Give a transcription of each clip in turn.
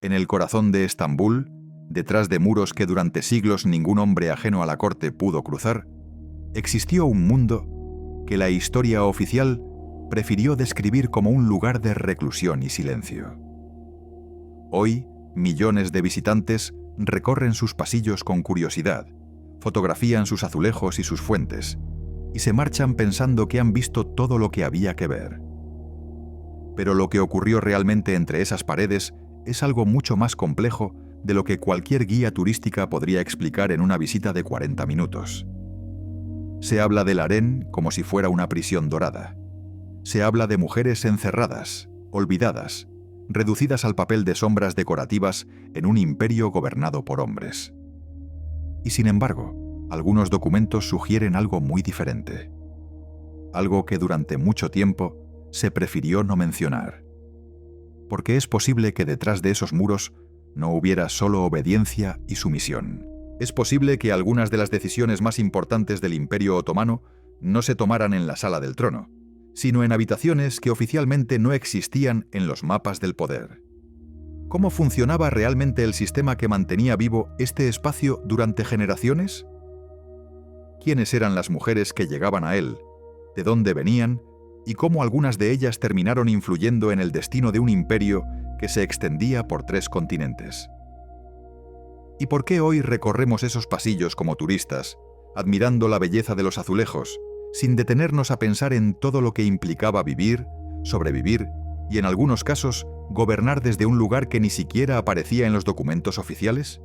En el corazón de Estambul, detrás de muros que durante siglos ningún hombre ajeno a la corte pudo cruzar, existió un mundo que la historia oficial prefirió describir como un lugar de reclusión y silencio. Hoy, millones de visitantes recorren sus pasillos con curiosidad, fotografían sus azulejos y sus fuentes, y se marchan pensando que han visto todo lo que había que ver. Pero lo que ocurrió realmente entre esas paredes es algo mucho más complejo de lo que cualquier guía turística podría explicar en una visita de 40 minutos. Se habla del harén como si fuera una prisión dorada. Se habla de mujeres encerradas, olvidadas, reducidas al papel de sombras decorativas en un imperio gobernado por hombres. Y sin embargo, algunos documentos sugieren algo muy diferente. Algo que durante mucho tiempo se prefirió no mencionar. Porque es posible que detrás de esos muros no hubiera solo obediencia y sumisión. Es posible que algunas de las decisiones más importantes del Imperio Otomano no se tomaran en la sala del trono, sino en habitaciones que oficialmente no existían en los mapas del poder. ¿Cómo funcionaba realmente el sistema que mantenía vivo este espacio durante generaciones? ¿Quiénes eran las mujeres que llegaban a él? ¿De dónde venían? ¿Y cómo algunas de ellas terminaron influyendo en el destino de un imperio que se extendía por 3 continentes? ¿Y por qué hoy recorremos esos pasillos como turistas, admirando la belleza de los azulejos, sin detenernos a pensar en todo lo que implicaba vivir, sobrevivir y, en algunos casos, gobernar desde un lugar que ni siquiera aparecía en los documentos oficiales?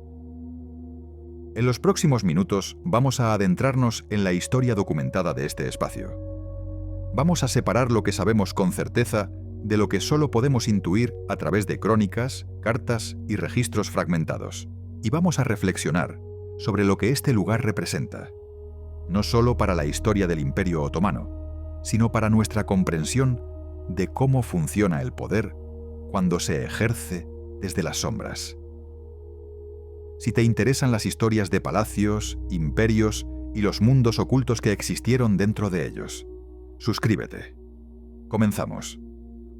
En los próximos minutos vamos a adentrarnos en la historia documentada de este espacio. Vamos a separar lo que sabemos con certeza de lo que solo podemos intuir a través de crónicas, cartas y registros fragmentados. Y vamos a reflexionar sobre lo que este lugar representa, no solo para la historia del Imperio Otomano, sino para nuestra comprensión de cómo funciona el poder cuando se ejerce desde las sombras. Si te interesan las historias de palacios, imperios y los mundos ocultos que existieron dentro de ellos, suscríbete. Comenzamos.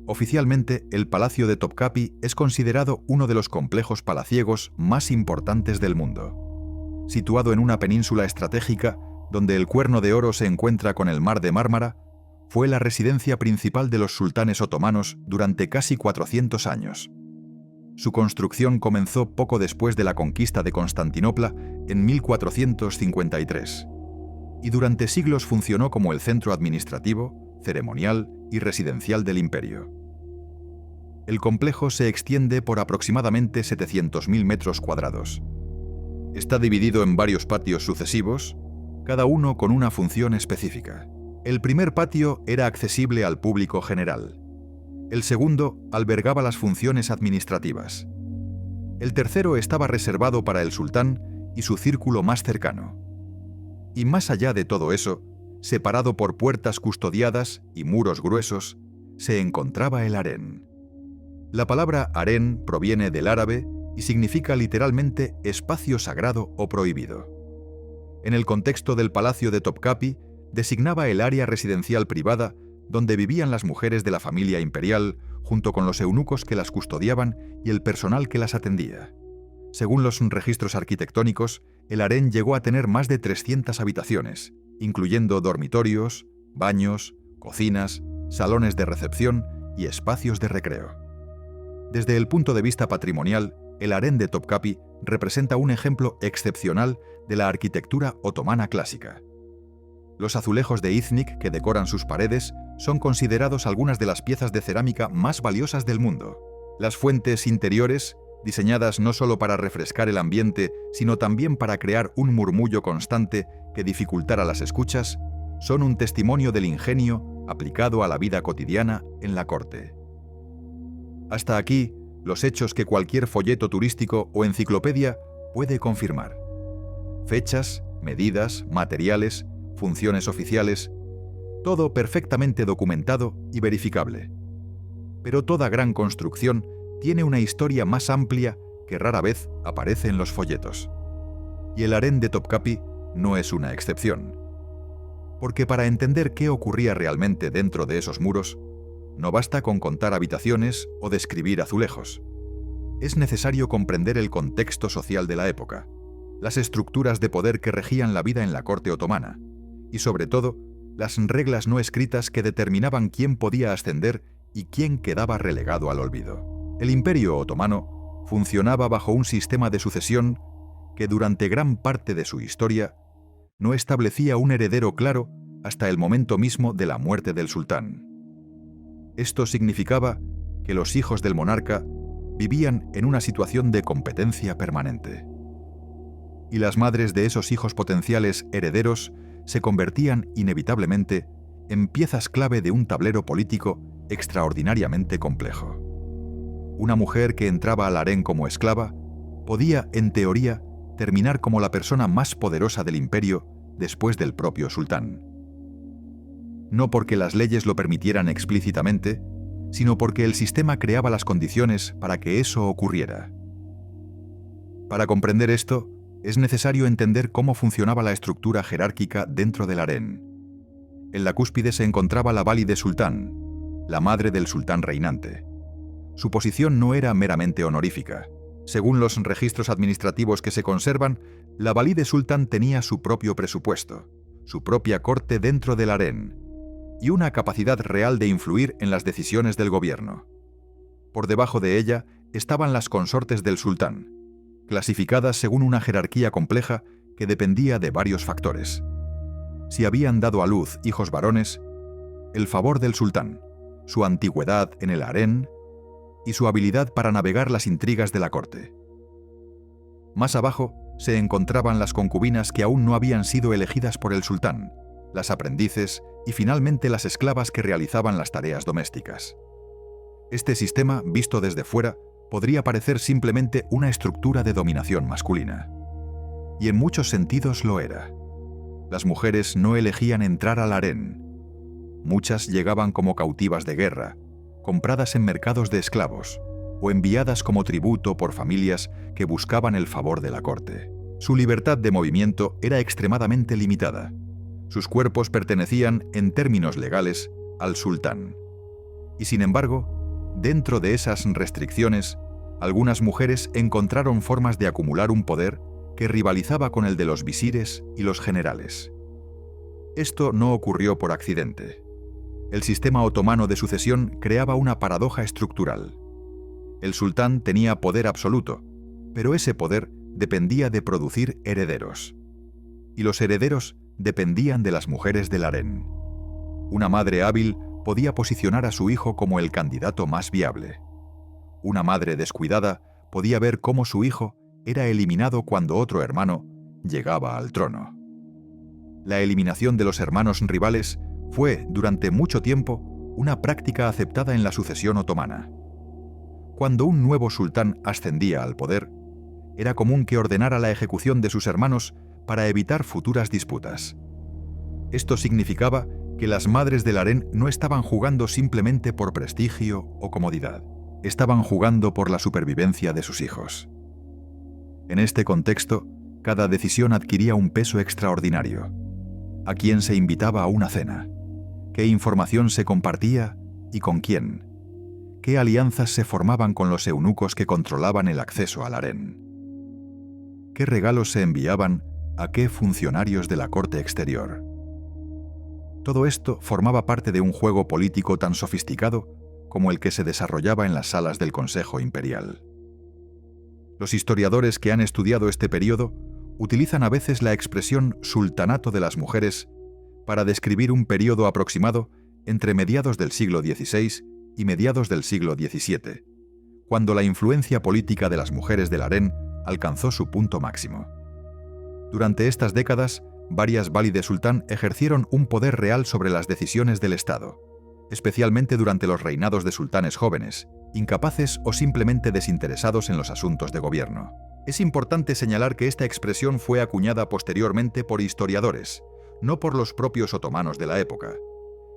Oficialmente, el Palacio de Topkapi es considerado uno de los complejos palaciegos más importantes del mundo. Situado en una península estratégica donde el Cuerno de Oro se encuentra con el Mar de Mármara, fue la residencia principal de los sultanes otomanos durante casi 400 años. Su construcción comenzó poco después de la conquista de Constantinopla en 1453, y durante siglos funcionó como el centro administrativo, ceremonial y residencial del imperio. El complejo se extiende por aproximadamente 700.000 metros cuadrados. Está dividido en varios patios sucesivos, cada uno con una función específica. El primer patio era accesible al público general. El segundo albergaba las funciones administrativas. El tercero estaba reservado para el sultán y su círculo más cercano. Y más allá de todo eso, separado por puertas custodiadas y muros gruesos, se encontraba el harén. La palabra harén proviene del árabe y significa literalmente espacio sagrado o prohibido. En el contexto del Palacio de Topkapi, designaba el área residencial privada donde vivían las mujeres de la familia imperial, junto con los eunucos que las custodiaban y el personal que las atendía. Según los registros arquitectónicos, el harén llegó a tener más de 300 habitaciones, incluyendo dormitorios, baños, cocinas, salones de recepción y espacios de recreo. Desde el punto de vista patrimonial, el harén de Topkapi representa un ejemplo excepcional de la arquitectura otomana clásica. Los azulejos de Iznik que decoran sus paredes son considerados algunas de las piezas de cerámica más valiosas del mundo. Las fuentes interiores, diseñadas no solo para refrescar el ambiente, sino también para crear un murmullo constante que dificultara las escuchas, son un testimonio del ingenio aplicado a la vida cotidiana en la corte. Hasta aquí, los hechos que cualquier folleto turístico o enciclopedia puede confirmar. Fechas, medidas, materiales, funciones oficiales, todo perfectamente documentado y verificable. Pero toda gran construcción tiene una historia más amplia que rara vez aparece en los folletos. Y el harén de Topkapi no es una excepción. Porque para entender qué ocurría realmente dentro de esos muros, no basta con contar habitaciones o describir azulejos. es necesario comprender el contexto social de la época, las estructuras de poder que regían la vida en la corte otomana, y sobre todo, las reglas no escritas que determinaban quién podía ascender y quién quedaba relegado al olvido. El Imperio Otomano funcionaba bajo un sistema de sucesión que durante gran parte de su historia no establecía un heredero claro hasta el momento mismo de la muerte del sultán. Esto significaba que los hijos del monarca vivían en una situación de competencia permanente. Y las madres de esos hijos potenciales herederos se convertían inevitablemente en piezas clave de un tablero político extraordinariamente complejo. Una mujer que entraba al harén como esclava podía, en teoría, terminar como la persona más poderosa del imperio después del propio sultán. No porque las leyes lo permitieran explícitamente, sino porque el sistema creaba las condiciones para que eso ocurriera. Para comprender esto, es necesario entender cómo funcionaba la estructura jerárquica dentro del harén. En la cúspide se encontraba la valide sultán, la madre del sultán reinante. Su posición no era meramente honorífica. Según los registros administrativos que se conservan, la valide sultán tenía su propio presupuesto, su propia corte dentro del harén, y una capacidad real de influir en las decisiones del gobierno. Por debajo de ella estaban las consortes del sultán, clasificadas según una jerarquía compleja que dependía de varios factores. Si habían dado a luz hijos varones, el favor del sultán, su antigüedad en el harén y su habilidad para navegar las intrigas de la corte. Más abajo se encontraban las concubinas que aún no habían sido elegidas por el sultán, las aprendices y finalmente las esclavas que realizaban las tareas domésticas. Este sistema, visto desde fuera, podría parecer simplemente una estructura de dominación masculina. Y en muchos sentidos lo era. Las mujeres no elegían entrar al harén. Muchas llegaban como cautivas de guerra, compradas en mercados de esclavos, o enviadas como tributo por familias que buscaban el favor de la corte. Su libertad de movimiento era extremadamente limitada. Sus cuerpos pertenecían, en términos legales, al sultán. Y sin embargo, dentro de esas restricciones, algunas mujeres encontraron formas de acumular un poder que rivalizaba con el de los visires y los generales. Esto no ocurrió por accidente. El sistema otomano de sucesión creaba una paradoja estructural. El sultán tenía poder absoluto, pero ese poder dependía de producir herederos. Y los herederos dependían de las mujeres del harén. Una madre hábil podía posicionar a su hijo como el candidato más viable. Una madre descuidada podía ver cómo su hijo era eliminado cuando otro hermano llegaba al trono. La eliminación de los hermanos rivales fue, durante mucho tiempo, una práctica aceptada en la sucesión otomana. Cuando un nuevo sultán ascendía al poder, era común que ordenara la ejecución de sus hermanos para evitar futuras disputas. Esto significaba que las madres del harén no estaban jugando simplemente por prestigio o comodidad. Estaban jugando por la supervivencia de sus hijos. En este contexto, cada decisión adquiría un peso extraordinario. ¿A quién se invitaba a una cena? ¿Qué información se compartía y con quién? ¿Qué alianzas se formaban con los eunucos que controlaban el acceso al harén? ¿Qué regalos se enviaban a qué funcionarios de la corte exterior? Todo esto formaba parte de un juego político tan sofisticado como el que se desarrollaba en las salas del Consejo Imperial. Los historiadores que han estudiado este período utilizan a veces la expresión sultanato de las mujeres para describir un período aproximado entre mediados del siglo XVI y mediados del siglo XVII, cuando la influencia política de las mujeres del harén alcanzó su punto máximo. Durante estas décadas, varias válides sultán ejercieron un poder real sobre las decisiones del Estado, especialmente durante los reinados de sultanes jóvenes, incapaces o simplemente desinteresados en los asuntos de gobierno. Es importante señalar que esta expresión fue acuñada posteriormente por historiadores, no por los propios otomanos de la época.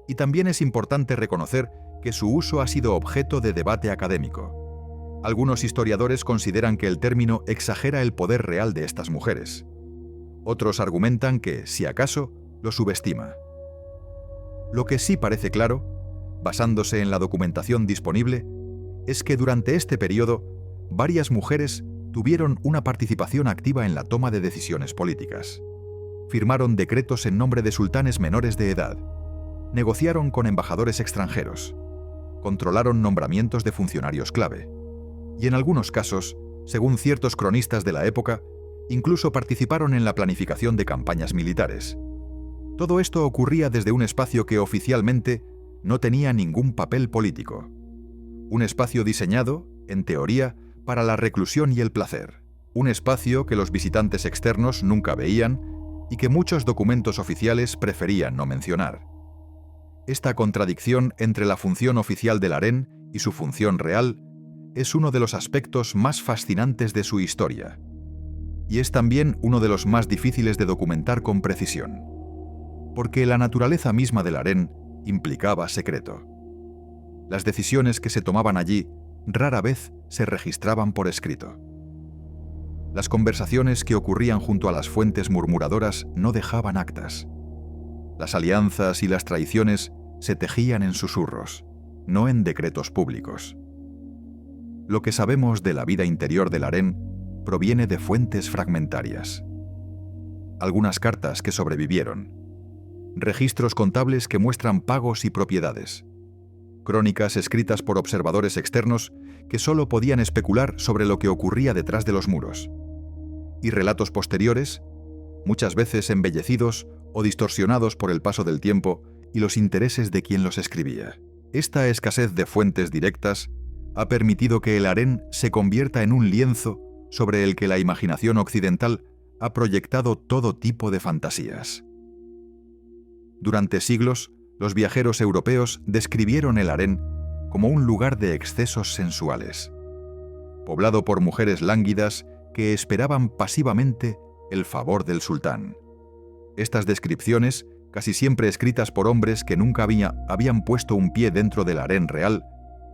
Y también es importante reconocer que su uso ha sido objeto de debate académico. Algunos historiadores consideran que el término exagera el poder real de estas mujeres. Otros argumentan que, si acaso, lo subestima. Lo que sí parece claro, basándose en la documentación disponible, es que durante este periodo, varias mujeres tuvieron una participación activa en la toma de decisiones políticas. Firmaron decretos en nombre de sultanes menores de edad, negociaron con embajadores extranjeros, controlaron nombramientos de funcionarios clave, y en algunos casos, según ciertos cronistas de la época, incluso participaron en la planificación de campañas militares. Todo esto ocurría desde un espacio que oficialmente no tenía ningún papel político. Un espacio diseñado, en teoría, para la reclusión y el placer. Un espacio que los visitantes externos nunca veían y que muchos documentos oficiales preferían no mencionar. Esta contradicción entre la función oficial del harén y su función real es uno de los aspectos más fascinantes de su historia. Y es también uno de los más difíciles de documentar con precisión. Porque la naturaleza misma del harén implicaba secreto. Las decisiones que se tomaban allí rara vez se registraban por escrito. Las conversaciones que ocurrían junto a las fuentes murmuradoras no dejaban actas. Las alianzas y las traiciones se tejían en susurros, no en decretos públicos. Lo que sabemos de la vida interior del harén proviene de fuentes fragmentarias. Algunas cartas que sobrevivieron, registros contables que muestran pagos y propiedades, crónicas escritas por observadores externos que solo podían especular sobre lo que ocurría detrás de los muros, y relatos posteriores, muchas veces embellecidos o distorsionados por el paso del tiempo y los intereses de quien los escribía. Esta escasez de fuentes directas ha permitido que el harén se convierta en un lienzo sobre el que la imaginación occidental ha proyectado todo tipo de fantasías. Durante siglos, los viajeros europeos describieron el harén como un lugar de excesos sensuales, poblado por mujeres lánguidas que esperaban pasivamente el favor del sultán. Estas descripciones, casi siempre escritas por hombres que nunca habían puesto un pie dentro del harén real,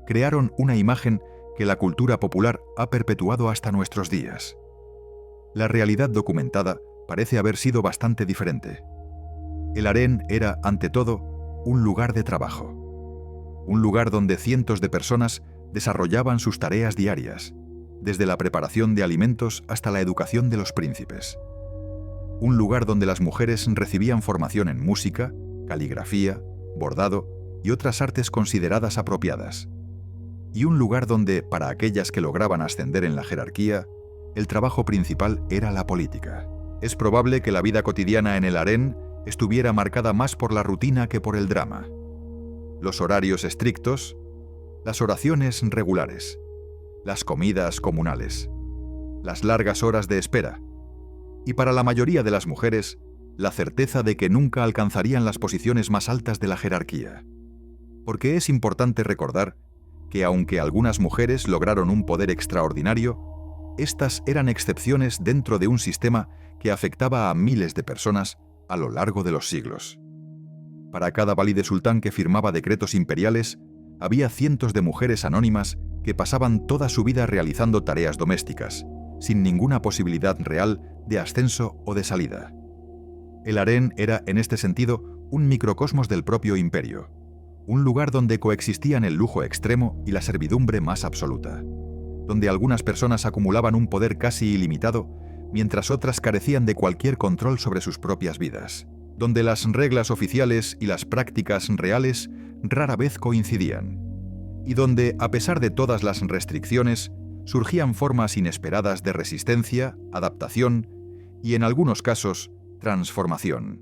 crearon una imagen que la cultura popular ha perpetuado hasta nuestros días. La realidad documentada parece haber sido bastante diferente. El harén era, ante todo, un lugar de trabajo. Un lugar donde cientos de personas desarrollaban sus tareas diarias, desde la preparación de alimentos hasta la educación de los príncipes. Un lugar donde las mujeres recibían formación en música, caligrafía, bordado y otras artes consideradas apropiadas. Y un lugar donde, para aquellas que lograban ascender en la jerarquía, el trabajo principal era la política. Es probable que la vida cotidiana en el harén estuviera marcada más por la rutina que por el drama. Los horarios estrictos, las oraciones regulares, las comidas comunales, las largas horas de espera, y para la mayoría de las mujeres, la certeza de que nunca alcanzarían las posiciones más altas de la jerarquía. Porque es importante recordar que aunque algunas mujeres lograron un poder extraordinario, estas eran excepciones dentro de un sistema que afectaba a miles de personas a lo largo de los siglos. Para cada valide sultán que firmaba decretos imperiales, había cientos de mujeres anónimas que pasaban toda su vida realizando tareas domésticas, sin ninguna posibilidad real de ascenso o de salida. El harén era, en este sentido, un microcosmos del propio imperio, un lugar donde coexistían el lujo extremo y la servidumbre más absoluta, donde algunas personas acumulaban un poder casi ilimitado, mientras otras carecían de cualquier control sobre sus propias vidas, donde las reglas oficiales y las prácticas reales rara vez coincidían, y donde, a pesar de todas las restricciones, surgían formas inesperadas de resistencia, adaptación y, en algunos casos, transformación.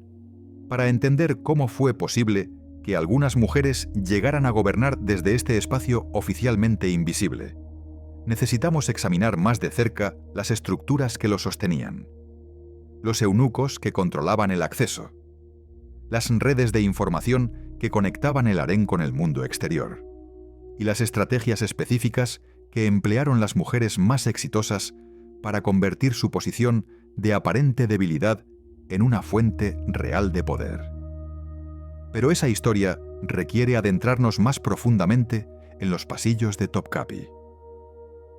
Para entender cómo fue posible que algunas mujeres llegaran a gobernar desde este espacio oficialmente invisible, necesitamos examinar más de cerca las estructuras que lo sostenían. Los eunucos que controlaban el acceso, las redes de información que conectaban el harén con el mundo exterior, y las estrategias específicas que emplearon las mujeres más exitosas para convertir su posición de aparente debilidad en una fuente real de poder. Pero esa historia requiere adentrarnos más profundamente en los pasillos de Topkapi.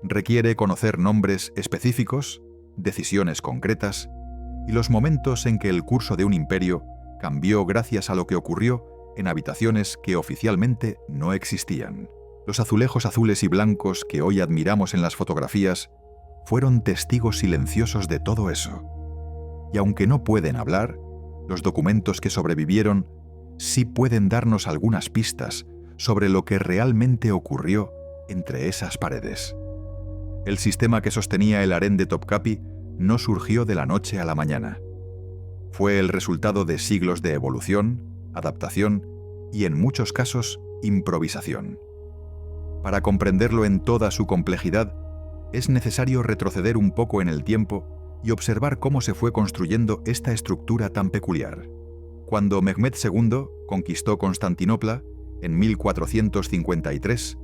Requiere conocer nombres específicos, decisiones concretas y los momentos en que el curso de un imperio cambió gracias a lo que ocurrió en habitaciones que oficialmente no existían. Los azulejos azules y blancos que hoy admiramos en las fotografías fueron testigos silenciosos de todo eso. Y aunque no pueden hablar, los documentos que sobrevivieron sí pueden darnos algunas pistas sobre lo que realmente ocurrió entre esas paredes. El sistema que sostenía el harén de Topkapi no surgió de la noche a la mañana. Fue el resultado de siglos de evolución, adaptación y, en muchos casos, improvisación. Para comprenderlo en toda su complejidad, es necesario retroceder un poco en el tiempo y observar cómo se fue construyendo esta estructura tan peculiar. Cuando Mehmed II conquistó Constantinopla, en 1453,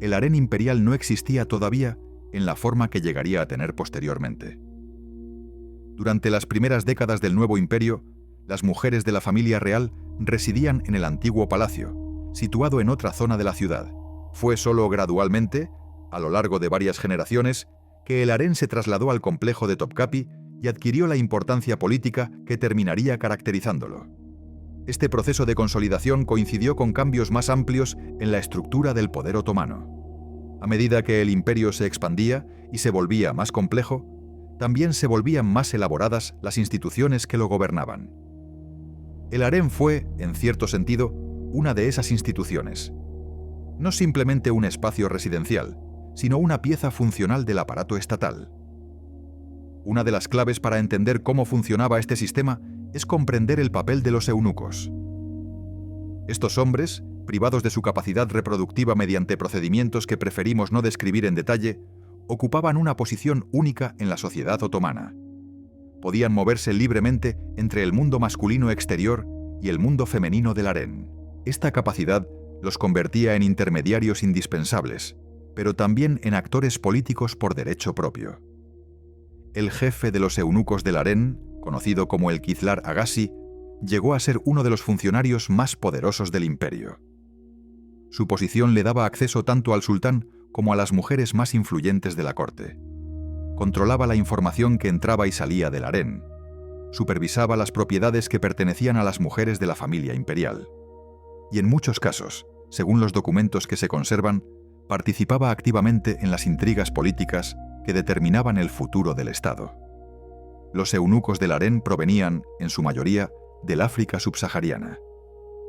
el harén imperial no existía todavía en la forma que llegaría a tener posteriormente. Durante las primeras décadas del nuevo imperio, las mujeres de la familia real residían en el antiguo palacio, situado en otra zona de la ciudad. Fue solo gradualmente, a lo largo de varias generaciones, que el harén se trasladó al complejo de Topkapi y adquirió la importancia política que terminaría caracterizándolo. Este proceso de consolidación coincidió con cambios más amplios en la estructura del poder otomano. A medida que el imperio se expandía y se volvía más complejo, también se volvían más elaboradas las instituciones que lo gobernaban. El harén fue, en cierto sentido, una de esas instituciones. No simplemente un espacio residencial, sino una pieza funcional del aparato estatal. Una de las claves para entender cómo funcionaba este sistema es comprender el papel de los eunucos. Estos hombres, privados de su capacidad reproductiva mediante procedimientos que preferimos no describir en detalle, ocupaban una posición única en la sociedad otomana. Podían moverse libremente entre el mundo masculino exterior y el mundo femenino del harén. Esta capacidad los convertía en intermediarios indispensables, pero también en actores políticos por derecho propio. El jefe de los eunucos del harén, conocido como el Kizlar Agassi, llegó a ser uno de los funcionarios más poderosos del imperio. Su posición le daba acceso tanto al sultán como a las mujeres más influyentes de la corte. Controlaba la información que entraba y salía del harén. Supervisaba las propiedades que pertenecían a las mujeres de la familia imperial. Y en muchos casos, según los documentos que se conservan, participaba activamente en las intrigas políticas que determinaban el futuro del Estado. Los eunucos del harén provenían, en su mayoría, del África subsahariana.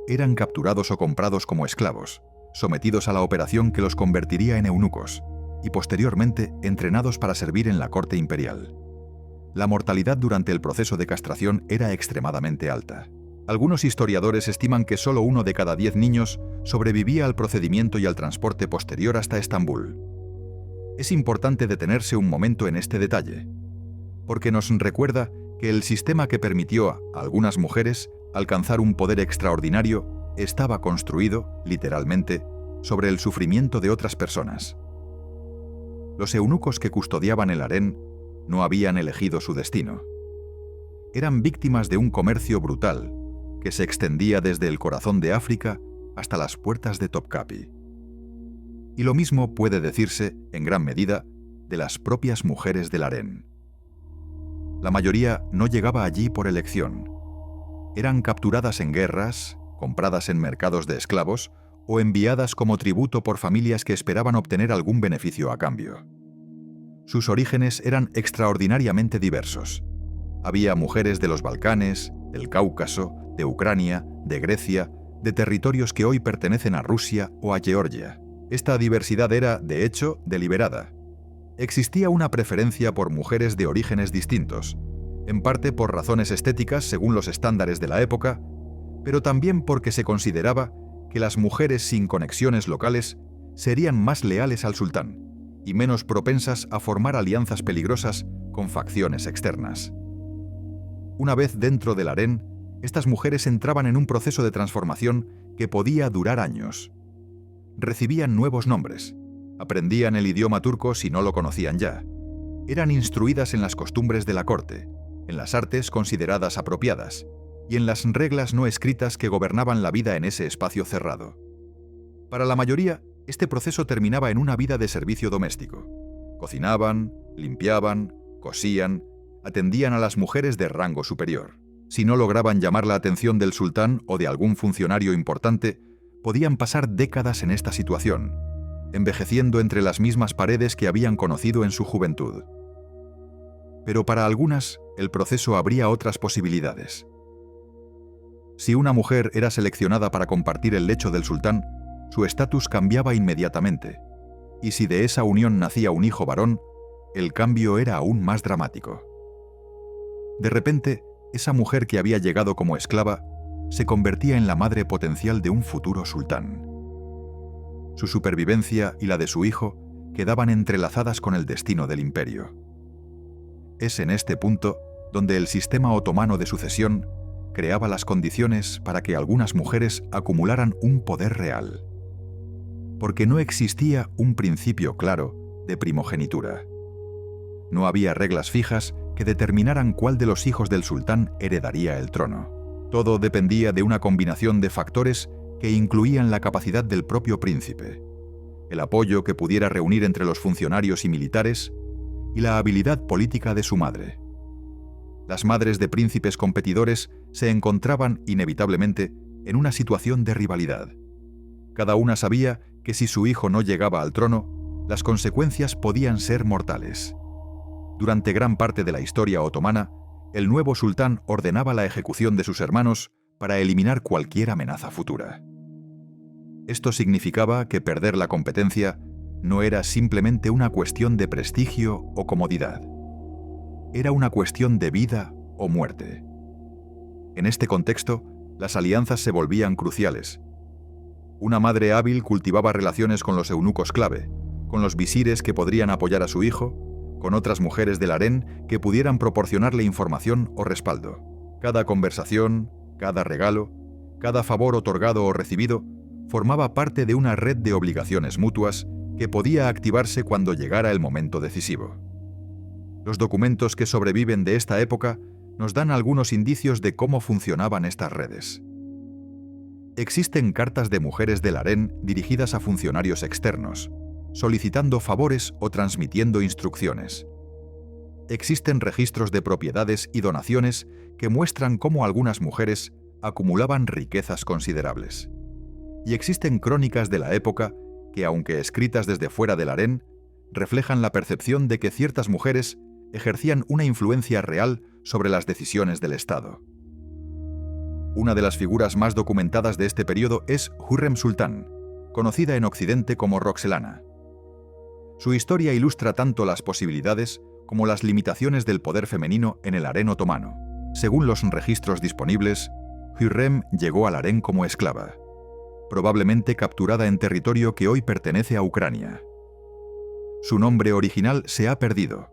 Eran capturados o comprados como esclavos, sometidos a la operación que los convertiría en eunucos, y posteriormente entrenados para servir en la corte imperial. La mortalidad durante el proceso de castración era extremadamente alta. Algunos historiadores estiman que solo 1 de cada 10 niños sobrevivía al procedimiento y al transporte posterior hasta Estambul. Es importante detenerse un momento en este detalle, porque nos recuerda que el sistema que permitió a algunas mujeres alcanzar un poder extraordinario estaba construido, literalmente, sobre el sufrimiento de otras personas. Los eunucos que custodiaban el harén no habían elegido su destino. Eran víctimas de un comercio brutal que se extendía desde el corazón de África hasta las puertas de Topkapi. Y lo mismo puede decirse, en gran medida, de las propias mujeres del harén. La mayoría no llegaba allí por elección. Eran capturadas en guerras, compradas en mercados de esclavos o enviadas como tributo por familias que esperaban obtener algún beneficio a cambio. Sus orígenes eran extraordinariamente diversos. Había mujeres de los Balcanes, del Cáucaso, de Ucrania, de Grecia, de territorios que hoy pertenecen a Rusia o a Georgia. Esta diversidad era, de hecho, deliberada. Existía una preferencia por mujeres de orígenes distintos, en parte por razones estéticas según los estándares de la época, pero también porque se consideraba que las mujeres sin conexiones locales serían más leales al sultán y menos propensas a formar alianzas peligrosas con facciones externas. Una vez dentro del harén, estas mujeres entraban en un proceso de transformación que podía durar años. Recibían nuevos nombres, aprendían el idioma turco si no lo conocían ya, eran instruidas en las costumbres de la corte, en las artes consideradas apropiadas, y en las reglas no escritas que gobernaban la vida en ese espacio cerrado. Para la mayoría, este proceso terminaba en una vida de servicio doméstico. Cocinaban, limpiaban, cosían, atendían a las mujeres de rango superior. Si no lograban llamar la atención del sultán o de algún funcionario importante, podían pasar décadas en esta situación, envejeciendo entre las mismas paredes que habían conocido en su juventud. Pero para algunas, el proceso abría otras posibilidades. Si una mujer era seleccionada para compartir el lecho del sultán, su estatus cambiaba inmediatamente, y si de esa unión nacía un hijo varón, el cambio era aún más dramático. De repente, esa mujer que había llegado como esclava se convertía en la madre potencial de un futuro sultán. Su supervivencia y la de su hijo quedaban entrelazadas con el destino del imperio. Es en este punto donde el sistema otomano de sucesión creaba las condiciones para que algunas mujeres acumularan un poder real. Porque no existía un principio claro de primogenitura. No había reglas fijas que determinaran cuál de los hijos del sultán heredaría el trono. Todo dependía de una combinación de factores que incluían la capacidad del propio príncipe, el apoyo que pudiera reunir entre los funcionarios y militares, y la habilidad política de su madre. Las madres de príncipes competidores se encontraban, inevitablemente, en una situación de rivalidad. Cada una sabía que si su hijo no llegaba al trono, las consecuencias podían ser mortales. Durante gran parte de la historia otomana, el nuevo sultán ordenaba la ejecución de sus hermanos para eliminar cualquier amenaza futura. Esto significaba que perder la competencia no era simplemente una cuestión de prestigio o comodidad. Era una cuestión de vida o muerte. En este contexto, las alianzas se volvían cruciales. Una madre hábil cultivaba relaciones con los eunucos clave, con los visires que podrían apoyar a su hijo, con otras mujeres del harén que pudieran proporcionarle información o respaldo. Cada conversación, cada regalo, cada favor otorgado o recibido formaba parte de una red de obligaciones mutuas que podía activarse cuando llegara el momento decisivo. Los documentos que sobreviven de esta época nos dan algunos indicios de cómo funcionaban estas redes. Existen cartas de mujeres del harén dirigidas a funcionarios externos, solicitando favores o transmitiendo instrucciones. Existen registros de propiedades y donaciones que muestran cómo algunas mujeres acumulaban riquezas considerables. Y existen crónicas de la época que, aunque escritas desde fuera del harén, reflejan la percepción de que ciertas mujeres ejercían una influencia real sobre las decisiones del Estado. Una de las figuras más documentadas de este periodo es Hürrem Sultán, conocida en Occidente como Roxelana. Su historia ilustra tanto las posibilidades como las limitaciones del poder femenino en el harén otomano. Según los registros disponibles, Hürrem llegó al harén como esclava, probablemente capturada en territorio que hoy pertenece a Ucrania. Su nombre original se ha perdido,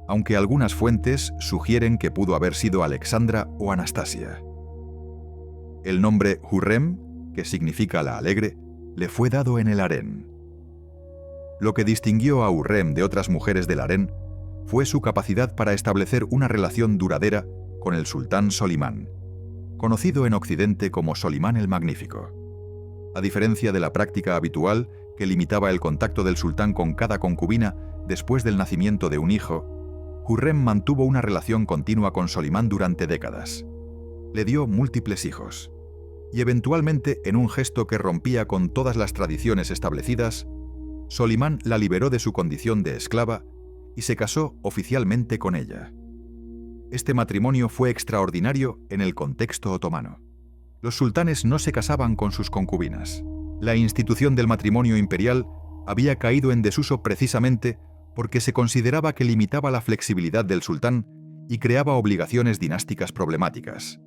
aunque algunas fuentes sugieren que pudo haber sido Alexandra o Anastasia. El nombre Hürrem, que significa la alegre, le fue dado en el harén. Lo que distinguió a Hürrem de otras mujeres del harén fue su capacidad para establecer una relación duradera con el sultán Solimán, conocido en Occidente como Solimán el Magnífico. A diferencia de la práctica habitual que limitaba el contacto del sultán con cada concubina después del nacimiento de un hijo, Hürrem mantuvo una relación continua con Solimán durante décadas. Le dio múltiples hijos. Y eventualmente, en un gesto que rompía con todas las tradiciones establecidas, Solimán la liberó de su condición de esclava y se casó oficialmente con ella. Este matrimonio fue extraordinario en el contexto otomano. Los sultanes no se casaban con sus concubinas. La institución del matrimonio imperial había caído en desuso precisamente porque se consideraba que limitaba la flexibilidad del sultán y creaba obligaciones dinásticas problemáticas.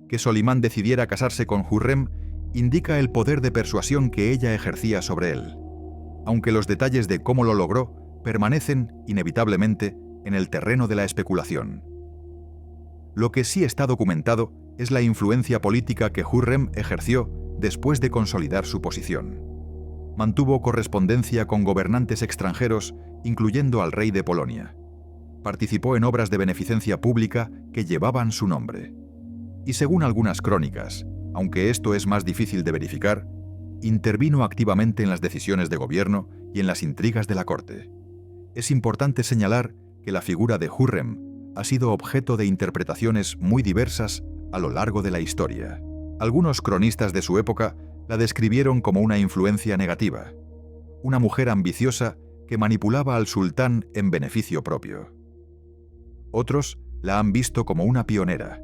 Que Solimán decidiera casarse con Hürrem indica el poder de persuasión que ella ejercía sobre él, aunque los detalles de cómo lo logró permanecen, inevitablemente, en el terreno de la especulación. Lo que sí está documentado es la influencia política que Hürrem ejerció después de consolidar su posición. Mantuvo correspondencia con gobernantes extranjeros, incluyendo al rey de Polonia. Participó en obras de beneficencia pública que llevaban su nombre. Y según algunas crónicas, aunque esto es más difícil de verificar, intervino activamente en las decisiones de gobierno y en las intrigas de la corte. Es importante señalar que la figura de Hürrem ha sido objeto de interpretaciones muy diversas a lo largo de la historia. Algunos cronistas de su época la describieron como una influencia negativa. una mujer ambiciosa que manipulaba al sultán en beneficio propio. Otros la han visto como una pionera,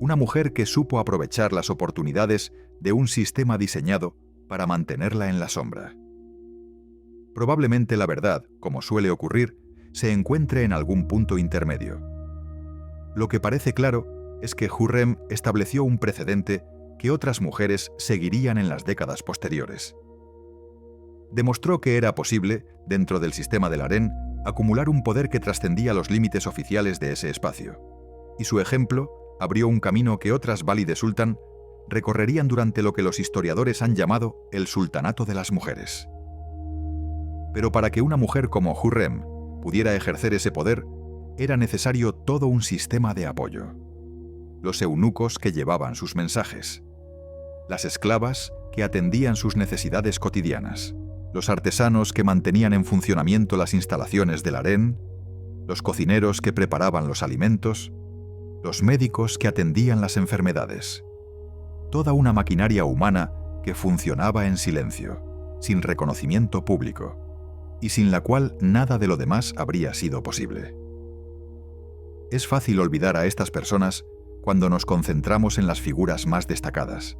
una mujer que supo aprovechar las oportunidades de un sistema diseñado para mantenerla en la sombra. Probablemente la verdad, como suele ocurrir, se encuentre en algún punto intermedio. Lo que parece claro es que Hürrem estableció un precedente que otras mujeres seguirían en las décadas posteriores. Demostró que era posible, dentro del sistema del harén, acumular un poder que trascendía los límites oficiales de ese espacio, y su ejemplo abrió un camino que otras Valide Sultan recorrerían durante lo que los historiadores han llamado el sultanato de las mujeres. Pero para que una mujer como Hürrem pudiera ejercer ese poder, era necesario todo un sistema de apoyo. Los eunucos que llevaban sus mensajes, las esclavas que atendían sus necesidades cotidianas, los artesanos que mantenían en funcionamiento las instalaciones del harén, los cocineros que preparaban los alimentos, los médicos que atendían las enfermedades. Toda una maquinaria humana que funcionaba en silencio, sin reconocimiento público, y sin la cual nada de lo demás habría sido posible. Es fácil olvidar a estas personas cuando nos concentramos en las figuras más destacadas.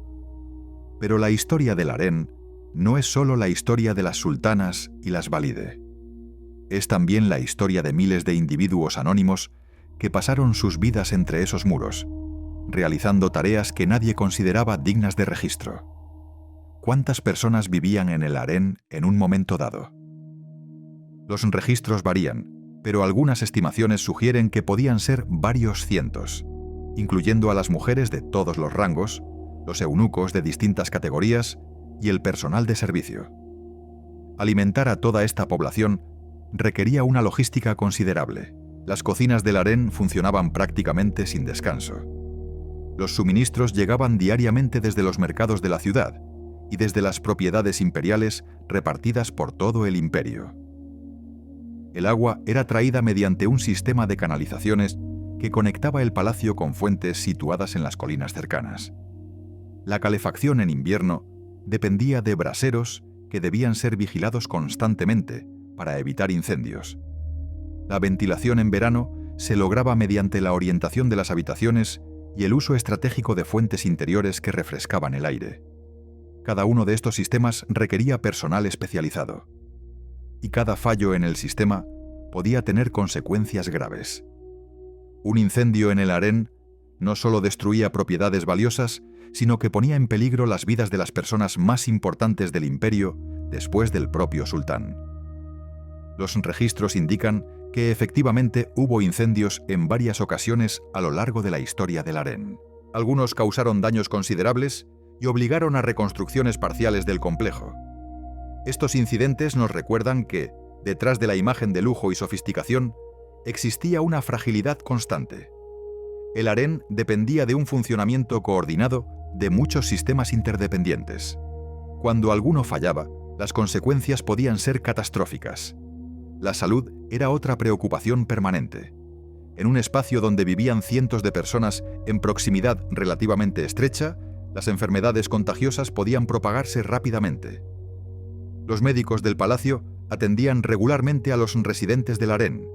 Pero la historia del harén no es solo la historia de las sultanas y las Valide. Es también la historia de miles de individuos anónimos que pasaron sus vidas entre esos muros, realizando tareas que nadie consideraba dignas de registro. ¿Cuántas personas vivían en el harén en un momento dado? Los registros varían, pero algunas estimaciones sugieren que podían ser varios cientos, incluyendo a las mujeres de todos los rangos, los eunucos de distintas categorías y el personal de servicio. Alimentar a toda esta población requería una logística considerable. Las cocinas del harén funcionaban prácticamente sin descanso. Los suministros llegaban diariamente desde los mercados de la ciudad y desde las propiedades imperiales repartidas por todo el imperio. El agua era traída mediante un sistema de canalizaciones que conectaba el palacio con fuentes situadas en las colinas cercanas. La calefacción en invierno dependía de braseros que debían ser vigilados constantemente para evitar incendios. La ventilación en verano se lograba mediante la orientación de las habitaciones y el uso estratégico de fuentes interiores que refrescaban el aire. Cada uno de estos sistemas requería personal especializado, y cada fallo en el sistema podía tener consecuencias graves. Un incendio en el harén no solo destruía propiedades valiosas, sino que ponía en peligro las vidas de las personas más importantes del imperio después del propio sultán. Los registros indican que efectivamente hubo incendios en varias ocasiones a lo largo de la historia del harén. Algunos causaron daños considerables y obligaron a reconstrucciones parciales del complejo. Estos incidentes nos recuerdan que, detrás de la imagen de lujo y sofisticación, existía una fragilidad constante. El harén dependía de un funcionamiento coordinado de muchos sistemas interdependientes. Cuando alguno fallaba, las consecuencias podían ser catastróficas. La salud era otra preocupación permanente. En un espacio donde vivían cientos de personas en proximidad relativamente estrecha, las enfermedades contagiosas podían propagarse rápidamente. Los médicos del palacio atendían regularmente a los residentes del harén,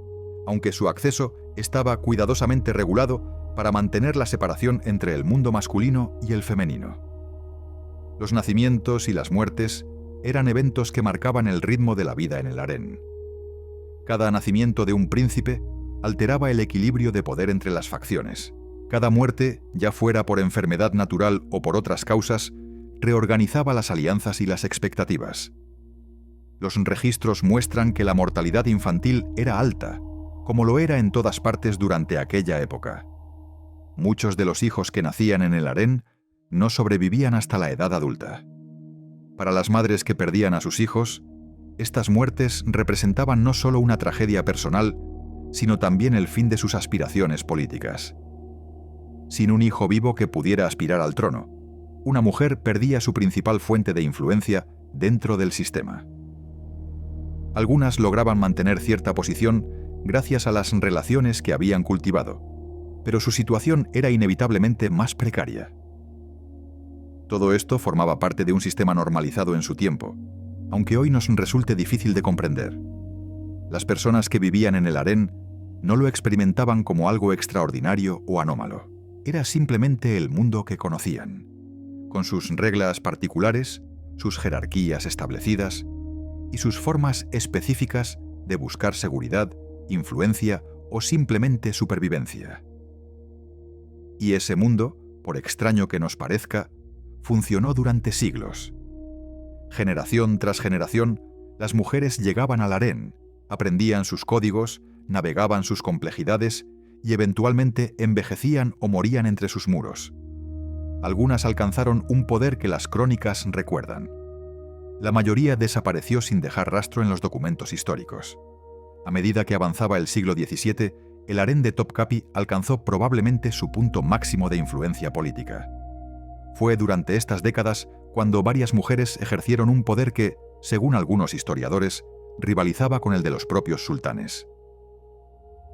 aunque su acceso estaba cuidadosamente regulado para mantener la separación entre el mundo masculino y el femenino. Los nacimientos y las muertes eran eventos que marcaban el ritmo de la vida en el harén. Cada nacimiento de un príncipe alteraba el equilibrio de poder entre las facciones. Cada muerte, ya fuera por enfermedad natural o por otras causas, reorganizaba las alianzas y las expectativas. Los registros muestran que la mortalidad infantil era alta, como lo era en todas partes durante aquella época. Muchos de los hijos que nacían en el harén no sobrevivían hasta la edad adulta. Para las madres que perdían a sus hijos, estas muertes representaban no solo una tragedia personal, sino también el fin de sus aspiraciones políticas. Sin un hijo vivo que pudiera aspirar al trono, una mujer perdía su principal fuente de influencia dentro del sistema. Algunas lograban mantener cierta posición gracias a las relaciones que habían cultivado, pero su situación era inevitablemente más precaria. Todo esto formaba parte de un sistema normalizado en su tiempo, aunque hoy nos resulte difícil de comprender. Las personas que vivían en el harén no lo experimentaban como algo extraordinario o anómalo. Era simplemente el mundo que conocían, con sus reglas particulares, sus jerarquías establecidas y sus formas específicas de buscar seguridad, influencia o simplemente supervivencia. Y ese mundo, por extraño que nos parezca, funcionó durante siglos. Generación tras generación, las mujeres llegaban al harén, aprendían sus códigos, navegaban sus complejidades y eventualmente envejecían o morían entre sus muros. Algunas alcanzaron un poder que las crónicas recuerdan. La mayoría desapareció sin dejar rastro en los documentos históricos. A medida que avanzaba el siglo XVII, el harén de Topkapi alcanzó probablemente su punto máximo de influencia política. Fue durante estas décadas cuando varias mujeres ejercieron un poder que, según algunos historiadores, rivalizaba con el de los propios sultanes.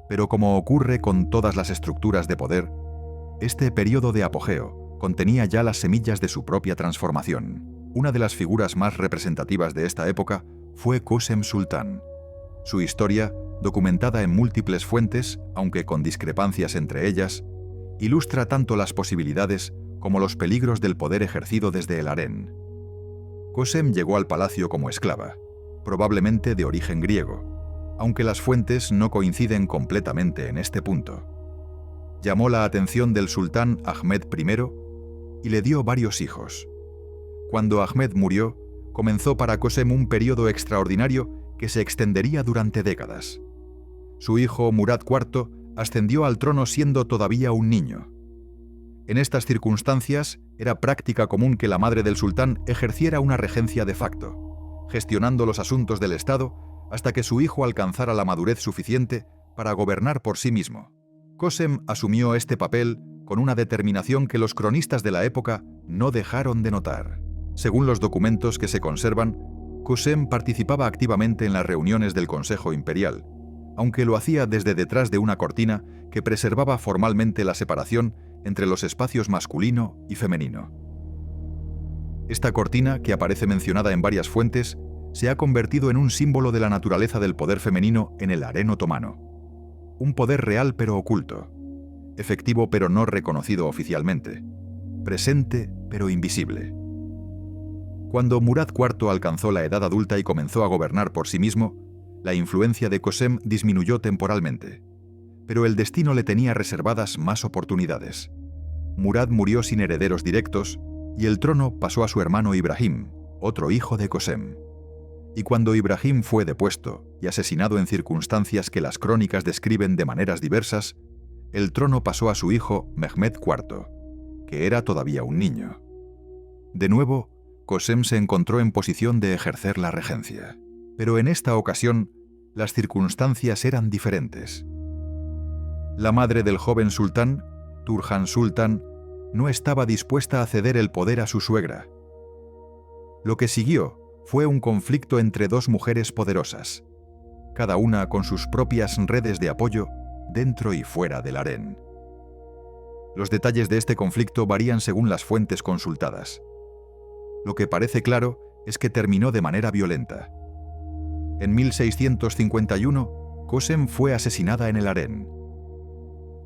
Pero como ocurre con todas las estructuras de poder, este periodo de apogeo contenía ya las semillas de su propia transformación. Una de las figuras más representativas de esta época fue Kösem Sultan. Su historia, documentada en múltiples fuentes, aunque con discrepancias entre ellas, ilustra tanto las posibilidades como los peligros del poder ejercido desde el harén. Kösem llegó al palacio como esclava, probablemente de origen griego, aunque las fuentes no coinciden completamente en este punto. Llamó la atención del sultán Ahmed I y le dio varios hijos. Cuando Ahmed murió, comenzó para Kösem un periodo extraordinario que se extendería durante décadas. Su hijo Murad IV ascendió al trono siendo todavía un niño. En estas circunstancias, era práctica común que la madre del sultán ejerciera una regencia de facto, gestionando los asuntos del Estado hasta que su hijo alcanzara la madurez suficiente para gobernar por sí mismo. Kösem asumió este papel con una determinación que los cronistas de la época no dejaron de notar. Según los documentos que se conservan, Kösem participaba activamente en las reuniones del Consejo Imperial, aunque lo hacía desde detrás de una cortina que preservaba formalmente la separación entre los espacios masculino y femenino. Esta cortina, que aparece mencionada en varias fuentes, se ha convertido en un símbolo de la naturaleza del poder femenino en el harén otomano. Un poder real pero oculto, efectivo pero no reconocido oficialmente, presente pero invisible. Cuando Murad IV alcanzó la edad adulta y comenzó a gobernar por sí mismo, la influencia de Kösem disminuyó temporalmente, pero el destino le tenía reservadas más oportunidades. Murad murió sin herederos directos y el trono pasó a su hermano Ibrahim, otro hijo de Kösem. Y cuando Ibrahim fue depuesto y asesinado en circunstancias que las crónicas describen de maneras diversas, el trono pasó a su hijo Mehmed IV, que era todavía un niño. De nuevo, Kösem se encontró en posición de ejercer la regencia, pero en esta ocasión las circunstancias eran diferentes. La madre del joven sultán, Turhan Sultan, no estaba dispuesta a ceder el poder a su suegra. Lo que siguió fue un conflicto entre dos mujeres poderosas, cada una con sus propias redes de apoyo dentro y fuera del harén. Los detalles de este conflicto varían según las fuentes consultadas. Lo que parece claro es que terminó de manera violenta. En 1651, Kösem fue asesinada en el harén.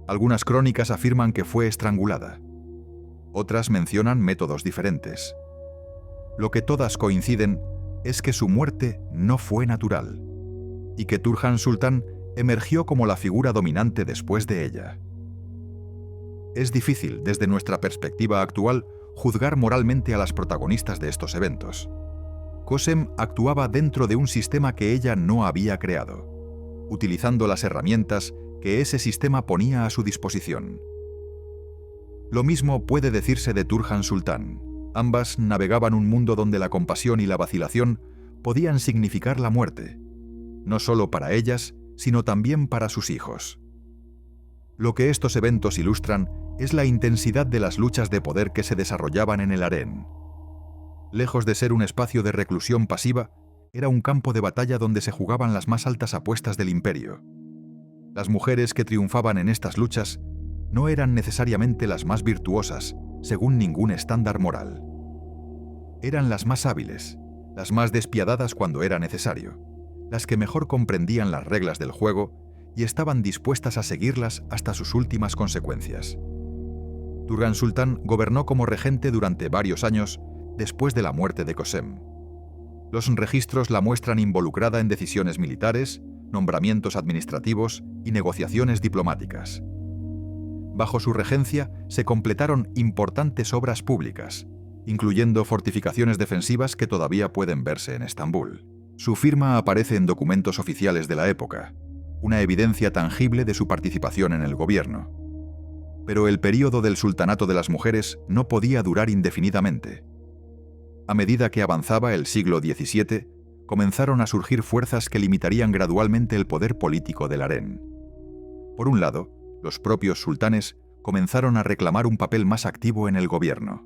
Algunas crónicas afirman que fue estrangulada. Otras mencionan métodos diferentes. Lo que todas coinciden es que su muerte no fue natural y que Turhan Sultan emergió como la figura dominante después de ella. Es difícil, desde nuestra perspectiva actual, juzgar moralmente a las protagonistas de estos eventos. Kösem actuaba dentro de un sistema que ella no había creado, utilizando las herramientas que ese sistema ponía a su disposición. Lo mismo puede decirse de Turhan Sultan. Ambas navegaban un mundo donde la compasión y la vacilación podían significar la muerte, no solo para ellas, sino también para sus hijos. Lo que estos eventos ilustran es la intensidad de las luchas de poder que se desarrollaban en el harén. Lejos de ser un espacio de reclusión pasiva, era un campo de batalla donde se jugaban las más altas apuestas del imperio. Las mujeres que triunfaban en estas luchas no eran necesariamente las más virtuosas, según ningún estándar moral. Eran las más hábiles, las más despiadadas cuando era necesario, las que mejor comprendían las reglas del juego y estaban dispuestas a seguirlas hasta sus últimas consecuencias. Turgan Sultán gobernó como regente durante varios años después de la muerte de Kösem. Los registros la muestran involucrada en decisiones militares, nombramientos administrativos y negociaciones diplomáticas. Bajo su regencia se completaron importantes obras públicas, incluyendo fortificaciones defensivas que todavía pueden verse en Estambul. Su firma aparece en documentos oficiales de la época, una evidencia tangible de su participación en el gobierno. Pero el período del sultanato de las mujeres no podía durar indefinidamente. A medida que avanzaba el siglo XVII, comenzaron a surgir fuerzas que limitarían gradualmente el poder político del harén. Por un lado, los propios sultanes comenzaron a reclamar un papel más activo en el gobierno.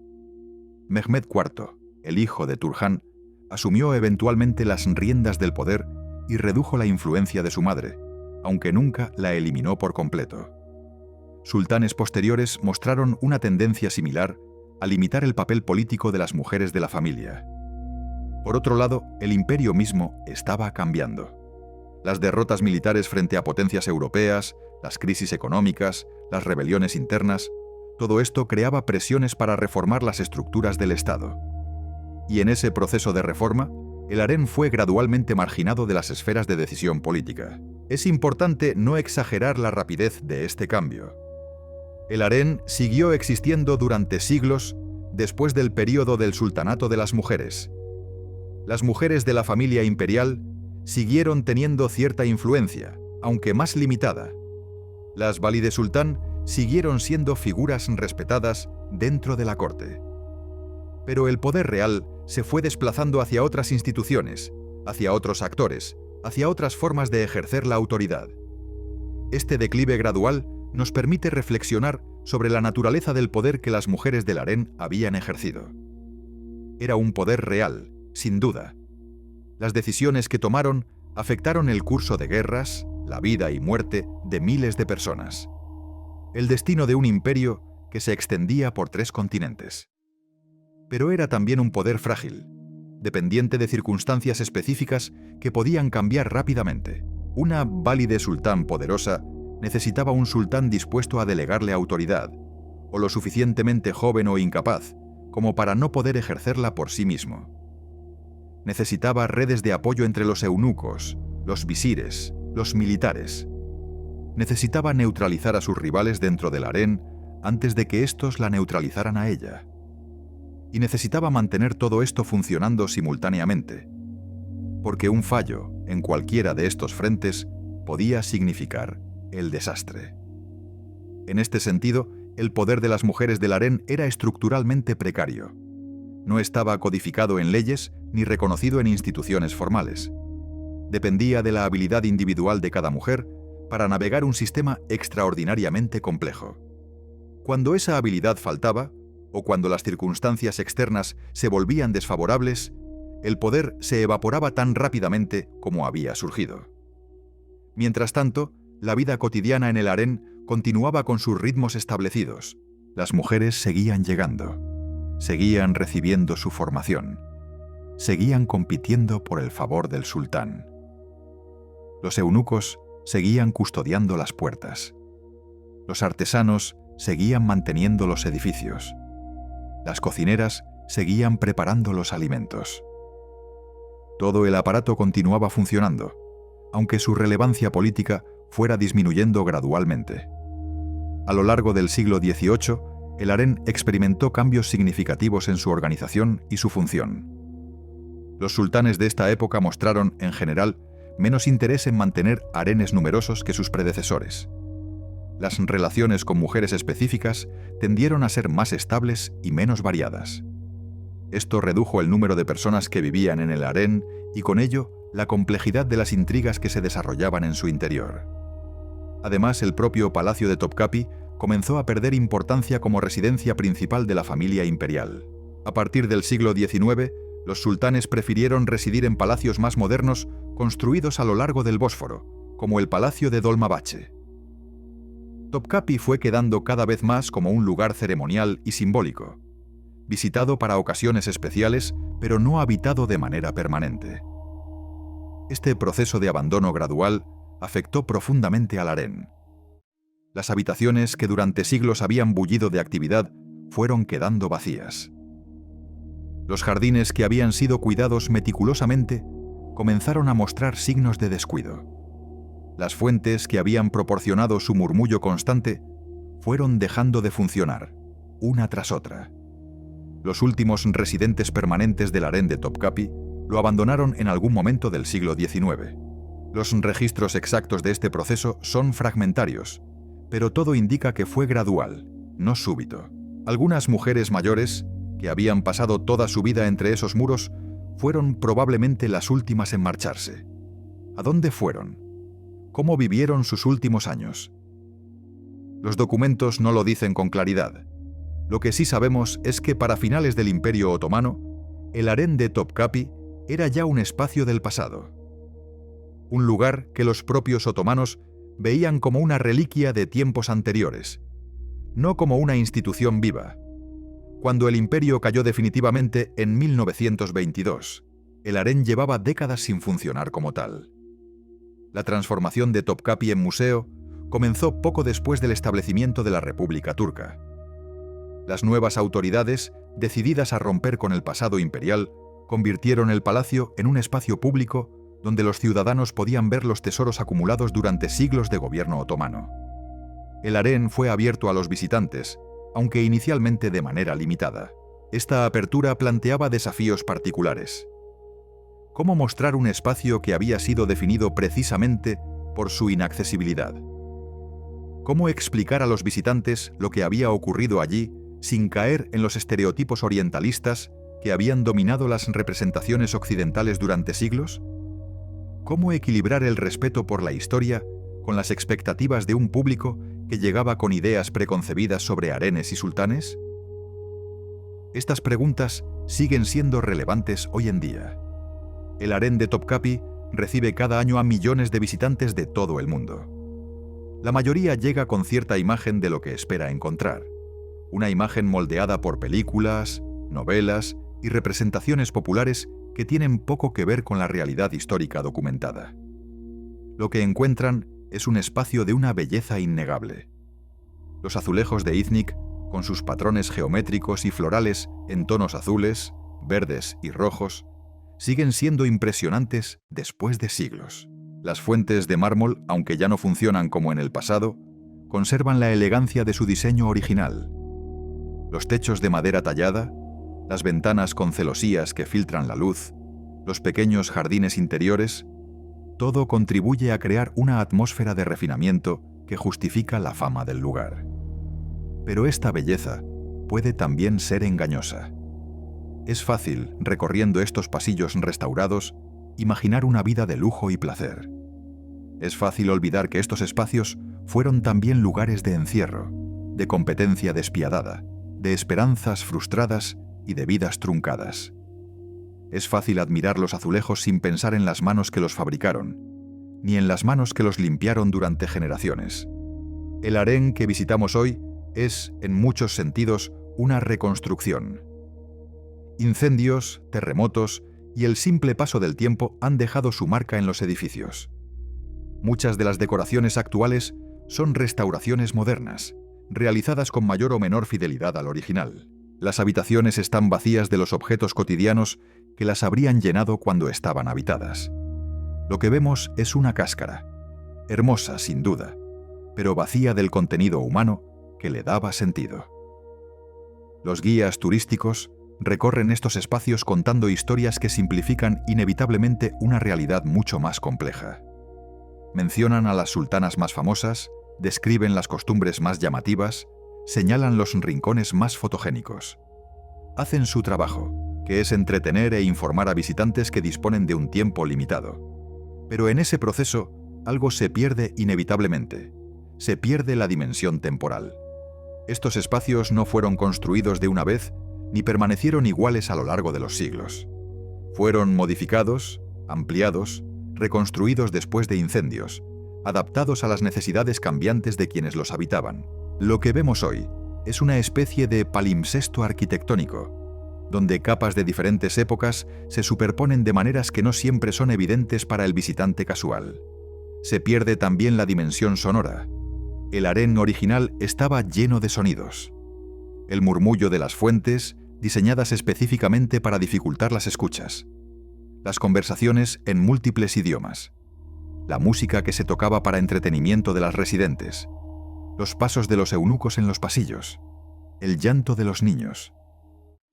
Mehmed IV, el hijo de Turhan, asumió eventualmente las riendas del poder y redujo la influencia de su madre, aunque nunca la eliminó por completo. Sultanes posteriores mostraron una tendencia similar a limitar el papel político de las mujeres de la familia. Por otro lado, el imperio mismo estaba cambiando. Las derrotas militares frente a potencias europeas, las crisis económicas, las rebeliones internas, todo esto creaba presiones para reformar las estructuras del Estado. Y en ese proceso de reforma, el harén fue gradualmente marginado de las esferas de decisión política. Es importante no exagerar la rapidez de este cambio. El harén siguió existiendo durante siglos después del período del sultanato de las mujeres. Las mujeres de la familia imperial siguieron teniendo cierta influencia, aunque más limitada. Las valide sultán siguieron siendo figuras respetadas dentro de la corte. Pero el poder real se fue desplazando hacia otras instituciones, hacia otros actores, hacia otras formas de ejercer la autoridad. Este declive gradual nos permite reflexionar sobre la naturaleza del poder que las mujeres del harén habían ejercido. Era un poder real, sin duda. Las decisiones que tomaron afectaron el curso de guerras, la vida y muerte de miles de personas. El destino de un imperio que se extendía por 3 continentes. Pero era también un poder frágil, dependiente de circunstancias específicas que podían cambiar rápidamente. Una valide sultán poderosa necesitaba un sultán dispuesto a delegarle autoridad, o lo suficientemente joven o incapaz como para no poder ejercerla por sí mismo. Necesitaba redes de apoyo entre los eunucos, los visires, los militares. Necesitaba neutralizar a sus rivales dentro del harén antes de que éstos la neutralizaran a ella. Y necesitaba mantener todo esto funcionando simultáneamente, porque un fallo en cualquiera de estos frentes podía significar el desastre. En este sentido, el poder de las mujeres del harén era estructuralmente precario. No estaba codificado en leyes ni reconocido en instituciones formales. Dependía de la habilidad individual de cada mujer para navegar un sistema extraordinariamente complejo. Cuando esa habilidad faltaba, o cuando las circunstancias externas se volvían desfavorables, el poder se evaporaba tan rápidamente como había surgido. Mientras tanto, la vida cotidiana en el harén continuaba con sus ritmos establecidos. Las mujeres seguían llegando, seguían recibiendo su formación, seguían compitiendo por el favor del sultán. Los eunucos seguían custodiando las puertas. Los artesanos seguían manteniendo los edificios. Las cocineras seguían preparando los alimentos. Todo el aparato continuaba funcionando, aunque su relevancia política fuera disminuyendo gradualmente. A lo largo del siglo XVIII, el harén experimentó cambios significativos en su organización y su función. Los sultanes de esta época mostraron, en general, menos interés en mantener harenes numerosos que sus predecesores. Las relaciones con mujeres específicas tendieron a ser más estables y menos variadas. Esto redujo el número de personas que vivían en el harén y con ello la complejidad de las intrigas que se desarrollaban en su interior. Además, el propio Palacio de Topkapi comenzó a perder importancia como residencia principal de la familia imperial. A partir del siglo XIX, los sultanes prefirieron residir en palacios más modernos construidos a lo largo del Bósforo, como el Palacio de Dolmabahce. Topkapi fue quedando cada vez más como un lugar ceremonial y simbólico, visitado para ocasiones especiales, pero no habitado de manera permanente. Este proceso de abandono gradual afectó profundamente al harén. Las habitaciones que durante siglos habían bullido de actividad fueron quedando vacías. Los jardines que habían sido cuidados meticulosamente comenzaron a mostrar signos de descuido. Las fuentes que habían proporcionado su murmullo constante fueron dejando de funcionar, una tras otra. Los últimos residentes permanentes del harén de Topkapi lo abandonaron en algún momento del siglo XIX. Los registros exactos de este proceso son fragmentarios, pero todo indica que fue gradual, no súbito. Algunas mujeres mayores, que habían pasado toda su vida entre esos muros, fueron probablemente las últimas en marcharse. ¿A dónde fueron? ¿Cómo vivieron sus últimos años? Los documentos no lo dicen con claridad. Lo que sí sabemos es que para finales del Imperio Otomano, el harén de Topkapi era ya un espacio del pasado. Un lugar que los propios otomanos veían como una reliquia de tiempos anteriores, no como una institución viva. Cuando el imperio cayó definitivamente en 1922, el harén llevaba décadas sin funcionar como tal. La transformación de Topkapi en museo comenzó poco después del establecimiento de la República Turca. Las nuevas autoridades, decididas a romper con el pasado imperial, convirtieron el palacio en un espacio público donde los ciudadanos podían ver los tesoros acumulados durante siglos de gobierno otomano. El harén fue abierto a los visitantes, aunque inicialmente de manera limitada. Esta apertura planteaba desafíos particulares. ¿Cómo mostrar un espacio que había sido definido precisamente por su inaccesibilidad? ¿Cómo explicar a los visitantes lo que había ocurrido allí sin caer en los estereotipos orientalistas que habían dominado las representaciones occidentales durante siglos? ¿Cómo equilibrar el respeto por la historia con las expectativas de un público que llegaba con ideas preconcebidas sobre harenes y sultanes? Estas preguntas siguen siendo relevantes hoy en día. El harén de Topkapi recibe cada año a millones de visitantes de todo el mundo. La mayoría llega con cierta imagen de lo que espera encontrar, una imagen moldeada por películas, novelas y representaciones populares que tienen poco que ver con la realidad histórica documentada. Lo que encuentran es un espacio de una belleza innegable. Los azulejos de Iznik, con sus patrones geométricos y florales en tonos azules, verdes y rojos, siguen siendo impresionantes después de siglos. Las fuentes de mármol, aunque ya no funcionan como en el pasado, conservan la elegancia de su diseño original. Los techos de madera tallada, las ventanas con celosías que filtran la luz, los pequeños jardines interiores, todo contribuye a crear una atmósfera de refinamiento que justifica la fama del lugar. Pero esta belleza puede también ser engañosa. Es fácil, recorriendo estos pasillos restaurados, imaginar una vida de lujo y placer. Es fácil olvidar que estos espacios fueron también lugares de encierro, de competencia despiadada, de esperanzas frustradas y de vidas truncadas. Es fácil admirar los azulejos sin pensar en las manos que los fabricaron, ni en las manos que los limpiaron durante generaciones. El harén que visitamos hoy es, en muchos sentidos, una reconstrucción. Incendios, terremotos y el simple paso del tiempo han dejado su marca en los edificios. Muchas de las decoraciones actuales son restauraciones modernas, realizadas con mayor o menor fidelidad al original. Las habitaciones están vacías de los objetos cotidianos que las habrían llenado cuando estaban habitadas. Lo que vemos es una cáscara, hermosa sin duda, pero vacía del contenido humano que le daba sentido. Los guías turísticos recorren estos espacios contando historias que simplifican inevitablemente una realidad mucho más compleja. Mencionan a las sultanas más famosas, describen las costumbres más llamativas, señalan los rincones más fotogénicos. Hacen su trabajo, que es entretener e informar a visitantes que disponen de un tiempo limitado. Pero en ese proceso, algo se pierde inevitablemente. Se pierde la dimensión temporal. Estos espacios no fueron construidos de una vez, ni permanecieron iguales a lo largo de los siglos. Fueron modificados, ampliados, reconstruidos después de incendios, adaptados a las necesidades cambiantes de quienes los habitaban. Lo que vemos hoy es una especie de palimpsesto arquitectónico, donde capas de diferentes épocas se superponen de maneras que no siempre son evidentes para el visitante casual. Se pierde también la dimensión sonora. El harén original estaba lleno de sonidos. El murmullo de las fuentes, diseñadas específicamente para dificultar las escuchas. Las conversaciones en múltiples idiomas. La música que se tocaba para entretenimiento de las residentes. Los pasos de los eunucos en los pasillos. El llanto de los niños.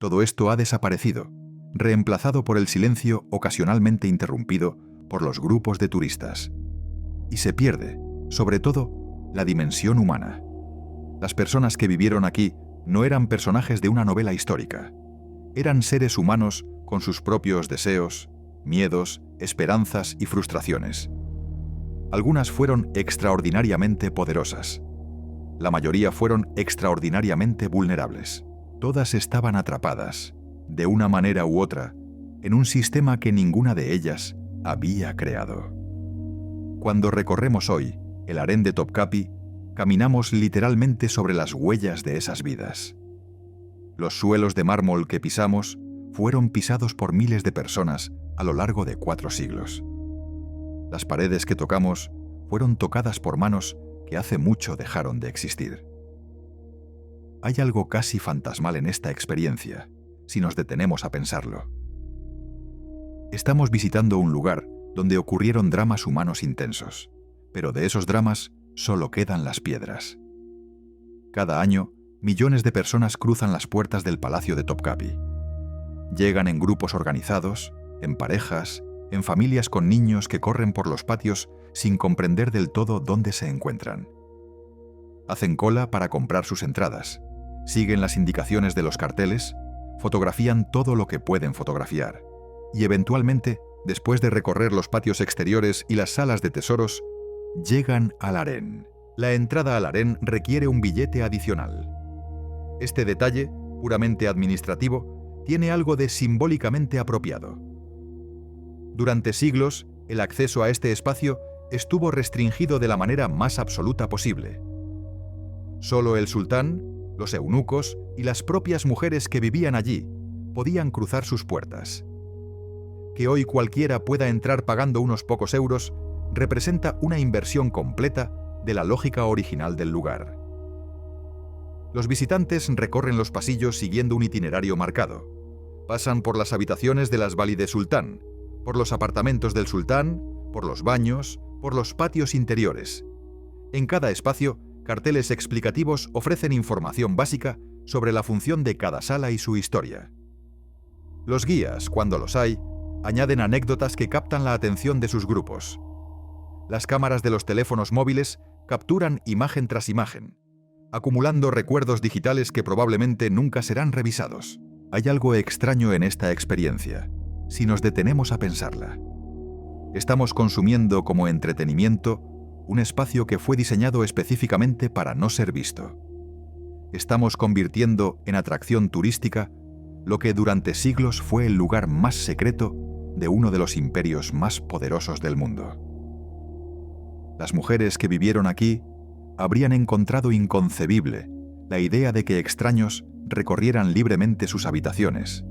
Todo esto ha desaparecido, reemplazado por el silencio ocasionalmente interrumpido por los grupos de turistas. Y se pierde, sobre todo, la dimensión humana. Las personas que vivieron aquí no eran personajes de una novela histórica. Eran seres humanos con sus propios deseos, miedos, esperanzas y frustraciones. Algunas fueron extraordinariamente poderosas. La mayoría fueron extraordinariamente vulnerables. Todas estaban atrapadas, de una manera u otra, en un sistema que ninguna de ellas había creado. Cuando recorremos hoy el harén de Topkapi, caminamos literalmente sobre las huellas de esas vidas. Los suelos de mármol que pisamos fueron pisados por miles de personas a lo largo de 4 siglos. Las paredes que tocamos fueron tocadas por manos que hace mucho dejaron de existir. Hay algo casi fantasmal en esta experiencia, si nos detenemos a pensarlo. Estamos visitando un lugar donde ocurrieron dramas humanos intensos, pero de esos dramas solo quedan las piedras. Cada año, millones de personas cruzan las puertas del Palacio de Topkapi. Llegan en grupos organizados, en parejas, en familias con niños que corren por los patios sin comprender del todo dónde se encuentran. Hacen cola para comprar sus entradas, siguen las indicaciones de los carteles, fotografían todo lo que pueden fotografiar y eventualmente, después de recorrer los patios exteriores y las salas de tesoros, llegan al harén. La entrada al harén requiere un billete adicional. Este detalle, puramente administrativo, tiene algo de simbólicamente apropiado. Durante siglos, el acceso a este espacio estuvo restringido de la manera más absoluta posible. Solo el sultán, los eunucos y las propias mujeres que vivían allí podían cruzar sus puertas. Que hoy cualquiera pueda entrar pagando unos pocos euros representa una inversión completa de la lógica original del lugar. Los visitantes recorren los pasillos siguiendo un itinerario marcado. Pasan por las habitaciones de las Valide Sultán, por los apartamentos del sultán, por los baños, por los patios interiores. En cada espacio, carteles explicativos ofrecen información básica sobre la función de cada sala y su historia. Los guías, cuando los hay, añaden anécdotas que captan la atención de sus grupos. Las cámaras de los teléfonos móviles capturan imagen tras imagen, acumulando recuerdos digitales que probablemente nunca serán revisados. Hay algo extraño en esta experiencia, si nos detenemos a pensarla. Estamos consumiendo como entretenimiento un espacio que fue diseñado específicamente para no ser visto. Estamos convirtiendo en atracción turística lo que durante siglos fue el lugar más secreto de uno de los imperios más poderosos del mundo. Las mujeres que vivieron aquí habrían encontrado inconcebible la idea de que extraños recorrieran libremente sus habitaciones,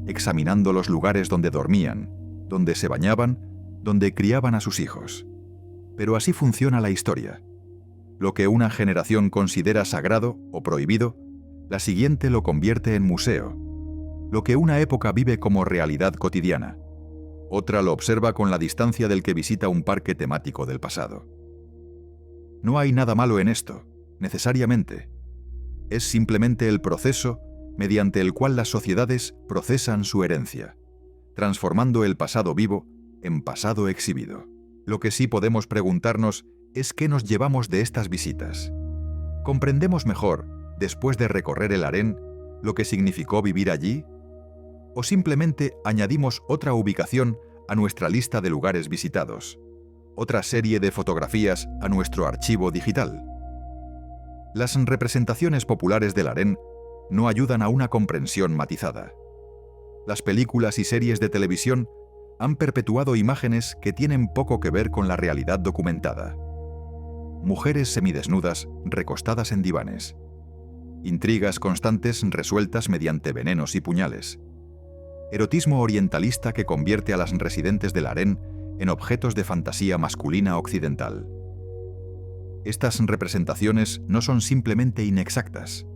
examinando los lugares donde dormían, donde se bañaban, donde criaban a sus hijos. Pero así funciona la historia. Lo que una generación considera sagrado o prohibido, la siguiente lo convierte en museo. Lo que una época vive como realidad cotidiana, otra lo observa con la distancia del que visita un parque temático del pasado. No hay nada malo en esto, necesariamente. Es simplemente el proceso mediante el cual las sociedades procesan su herencia, transformando el pasado vivo en pasado exhibido. Lo que sí podemos preguntarnos es qué nos llevamos de estas visitas. ¿Comprendemos mejor, después de recorrer el harén, lo que significó vivir allí? ¿O simplemente añadimos otra ubicación a nuestra lista de lugares visitados, otra serie de fotografías a nuestro archivo digital? Las representaciones populares del harén no ayudan a una comprensión matizada. Las películas y series de televisión han perpetuado imágenes que tienen poco que ver con la realidad documentada. Mujeres semidesnudas recostadas en divanes. intrigas constantes resueltas mediante venenos y puñales, erotismo orientalista que convierte a las residentes del harén en objetos de fantasía masculina occidental. Estas representaciones no son simplemente inexactas,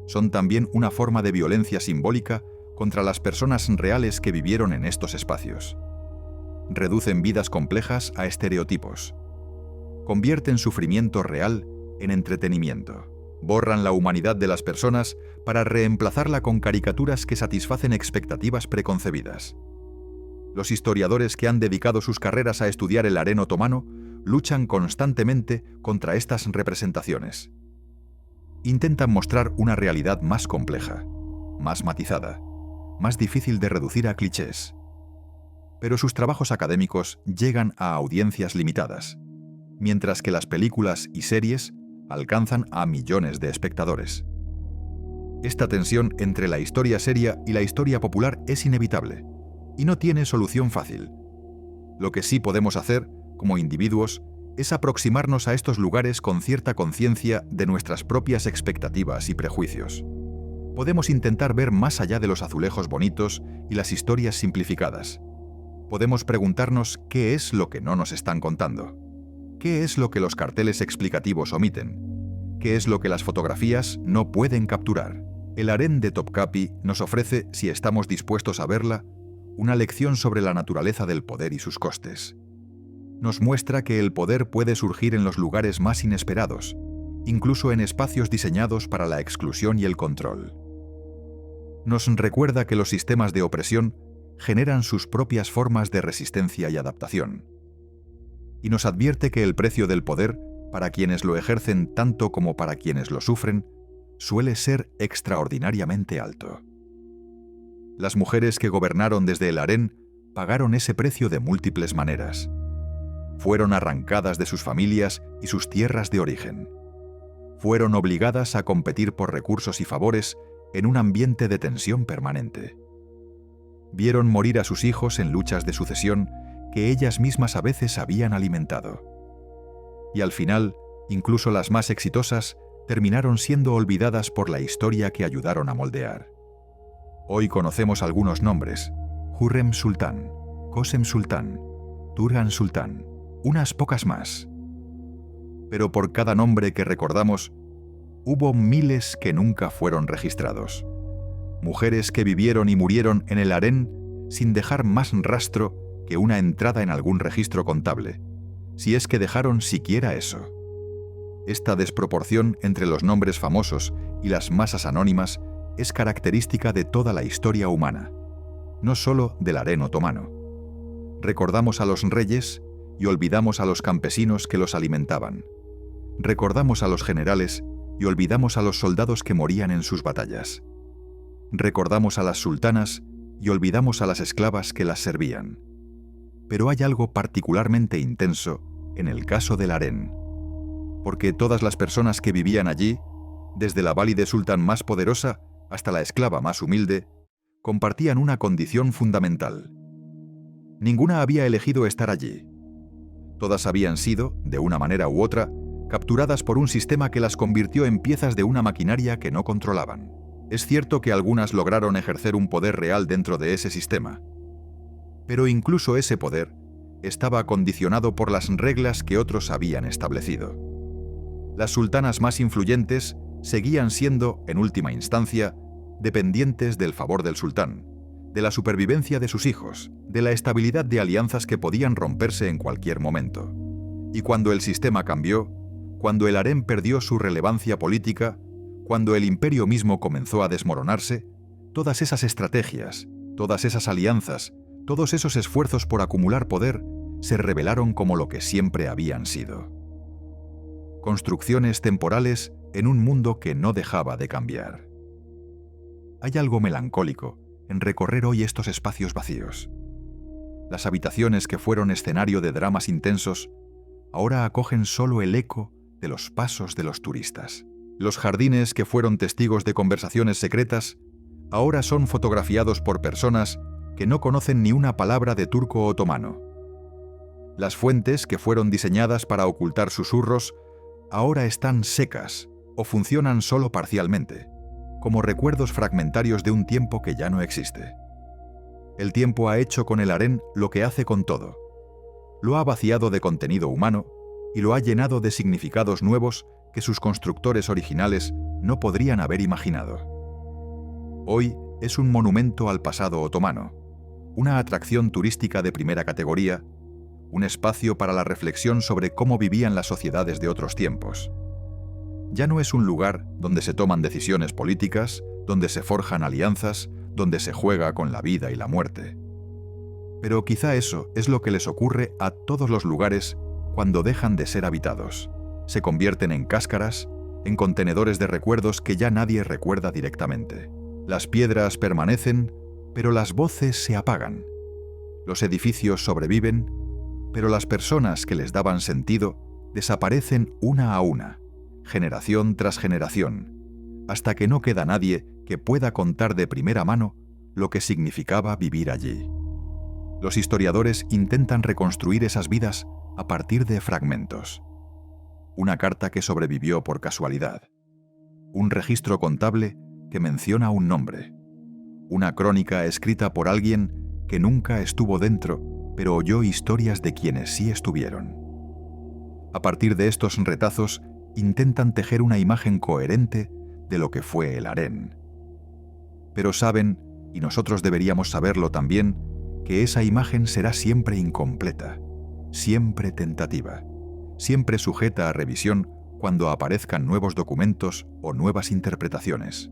son también una forma de violencia simbólica contra las personas reales que vivieron en estos espacios. Reducen vidas complejas a estereotipos. Convierten sufrimiento real en entretenimiento. Borran la humanidad de las personas para reemplazarla con caricaturas que satisfacen expectativas preconcebidas. Los historiadores que han dedicado sus carreras a estudiar el harén otomano luchan constantemente contra estas representaciones. Intentan mostrar una realidad más compleja, más matizada, más difícil de reducir a clichés. Pero sus trabajos académicos llegan a audiencias limitadas, mientras que las películas y series alcanzan a millones de espectadores. Esta tensión entre la historia seria y la historia popular es inevitable, y no tiene solución fácil. Lo que sí podemos hacer, como individuos, es aproximarnos a estos lugares con cierta conciencia de nuestras propias expectativas y prejuicios. Podemos intentar ver más allá de los azulejos bonitos y las historias simplificadas. Podemos preguntarnos qué es lo que no nos están contando. ¿Qué es lo que los carteles explicativos omiten? ¿Qué es lo que las fotografías no pueden capturar? El harén de Topkapi nos ofrece, si estamos dispuestos a verla, una lección sobre la naturaleza del poder y sus costes. Nos muestra que el poder puede surgir en los lugares más inesperados, incluso en espacios diseñados para la exclusión y el control. Nos recuerda que los sistemas de opresión generan sus propias formas de resistencia y adaptación. Y nos advierte que el precio del poder, para quienes lo ejercen tanto como para quienes lo sufren, suele ser extraordinariamente alto. Las mujeres que gobernaron desde el harén pagaron ese precio de múltiples maneras. Fueron arrancadas de sus familias y sus tierras de origen. Fueron obligadas a competir por recursos y favores en un ambiente de tensión permanente. Vieron morir a sus hijos en luchas de sucesión que ellas mismas a veces habían alimentado. Y al final, incluso las más exitosas terminaron siendo olvidadas por la historia que ayudaron a moldear. Hoy conocemos algunos nombres: Hürrem Sultán, Kösem Sultán, Turhan Sultán, unas pocas más. Pero por cada nombre que recordamos, hubo miles que nunca fueron registrados. Mujeres que vivieron y murieron en el harén sin dejar más rastro que una entrada en algún registro contable, si es que dejaron siquiera eso. Esta desproporción entre los nombres famosos y las masas anónimas es característica de toda la historia humana, no solo del harén otomano. Recordamos a los reyes y olvidamos a los campesinos que los alimentaban. Recordamos a los generales y olvidamos a los soldados que morían en sus batallas. Recordamos a las sultanas y olvidamos a las esclavas que las servían. Pero hay algo particularmente intenso en el caso del harén, porque todas las personas que vivían allí, desde la válide sultán más poderosa hasta la esclava más humilde, compartían una condición fundamental. Ninguna había elegido estar allí. Todas habían sido, de una manera u otra, capturadas por un sistema que las convirtió en piezas de una maquinaria que no controlaban. Es cierto que algunas lograron ejercer un poder real dentro de ese sistema, pero incluso ese poder estaba condicionado por las reglas que otros habían establecido. Las sultanas más influyentes seguían siendo, en última instancia, dependientes del favor del sultán, de la supervivencia de sus hijos, de la estabilidad de alianzas que podían romperse en cualquier momento. Y cuando el sistema cambió, cuando el harén perdió su relevancia política, cuando el imperio mismo comenzó a desmoronarse, todas esas estrategias, todas esas alianzas, todos esos esfuerzos por acumular poder se revelaron como lo que siempre habían sido: construcciones temporales en un mundo que no dejaba de cambiar. Hay algo melancólico en recorrer hoy estos espacios vacíos. Las habitaciones que fueron escenario de dramas intensos ahora acogen solo el eco de los pasos de los turistas. Los jardines que fueron testigos de conversaciones secretas ahora son fotografiados por personas que no conocen ni una palabra de turco otomano. Las fuentes que fueron diseñadas para ocultar susurros ahora están secas, o funcionan solo parcialmente, como recuerdos fragmentarios de un tiempo que ya no existe. El tiempo ha hecho con el harén lo que hace con todo. Lo ha vaciado de contenido humano y lo ha llenado de significados nuevos que sus constructores originales no podrían haber imaginado. Hoy es un monumento al pasado otomano, una atracción turística de primera categoría, un espacio para la reflexión sobre cómo vivían las sociedades de otros tiempos. Ya no es un lugar donde se toman decisiones políticas, donde se forjan alianzas, donde se juega con la vida y la muerte. Pero quizá eso es lo que les ocurre a todos los lugares cuando dejan de ser habitados. Se convierten en cáscaras, en contenedores de recuerdos que ya nadie recuerda directamente. Las piedras permanecen, pero las voces se apagan. Los edificios sobreviven, pero las personas que les daban sentido desaparecen una a una, generación tras generación, hasta que no queda nadie que pueda contar de primera mano lo que significaba vivir allí. Los historiadores intentan reconstruir esas vidas a partir de fragmentos. Una carta que sobrevivió por casualidad. Un registro contable que menciona un nombre. Una crónica escrita por alguien que nunca estuvo dentro, pero oyó historias de quienes sí estuvieron. A partir de estos retazos, intentan tejer una imagen coherente de lo que fue el harén. Pero saben, y nosotros deberíamos saberlo también, que esa imagen será siempre incompleta, siempre tentativa, siempre sujeta a revisión cuando aparezcan nuevos documentos o nuevas interpretaciones.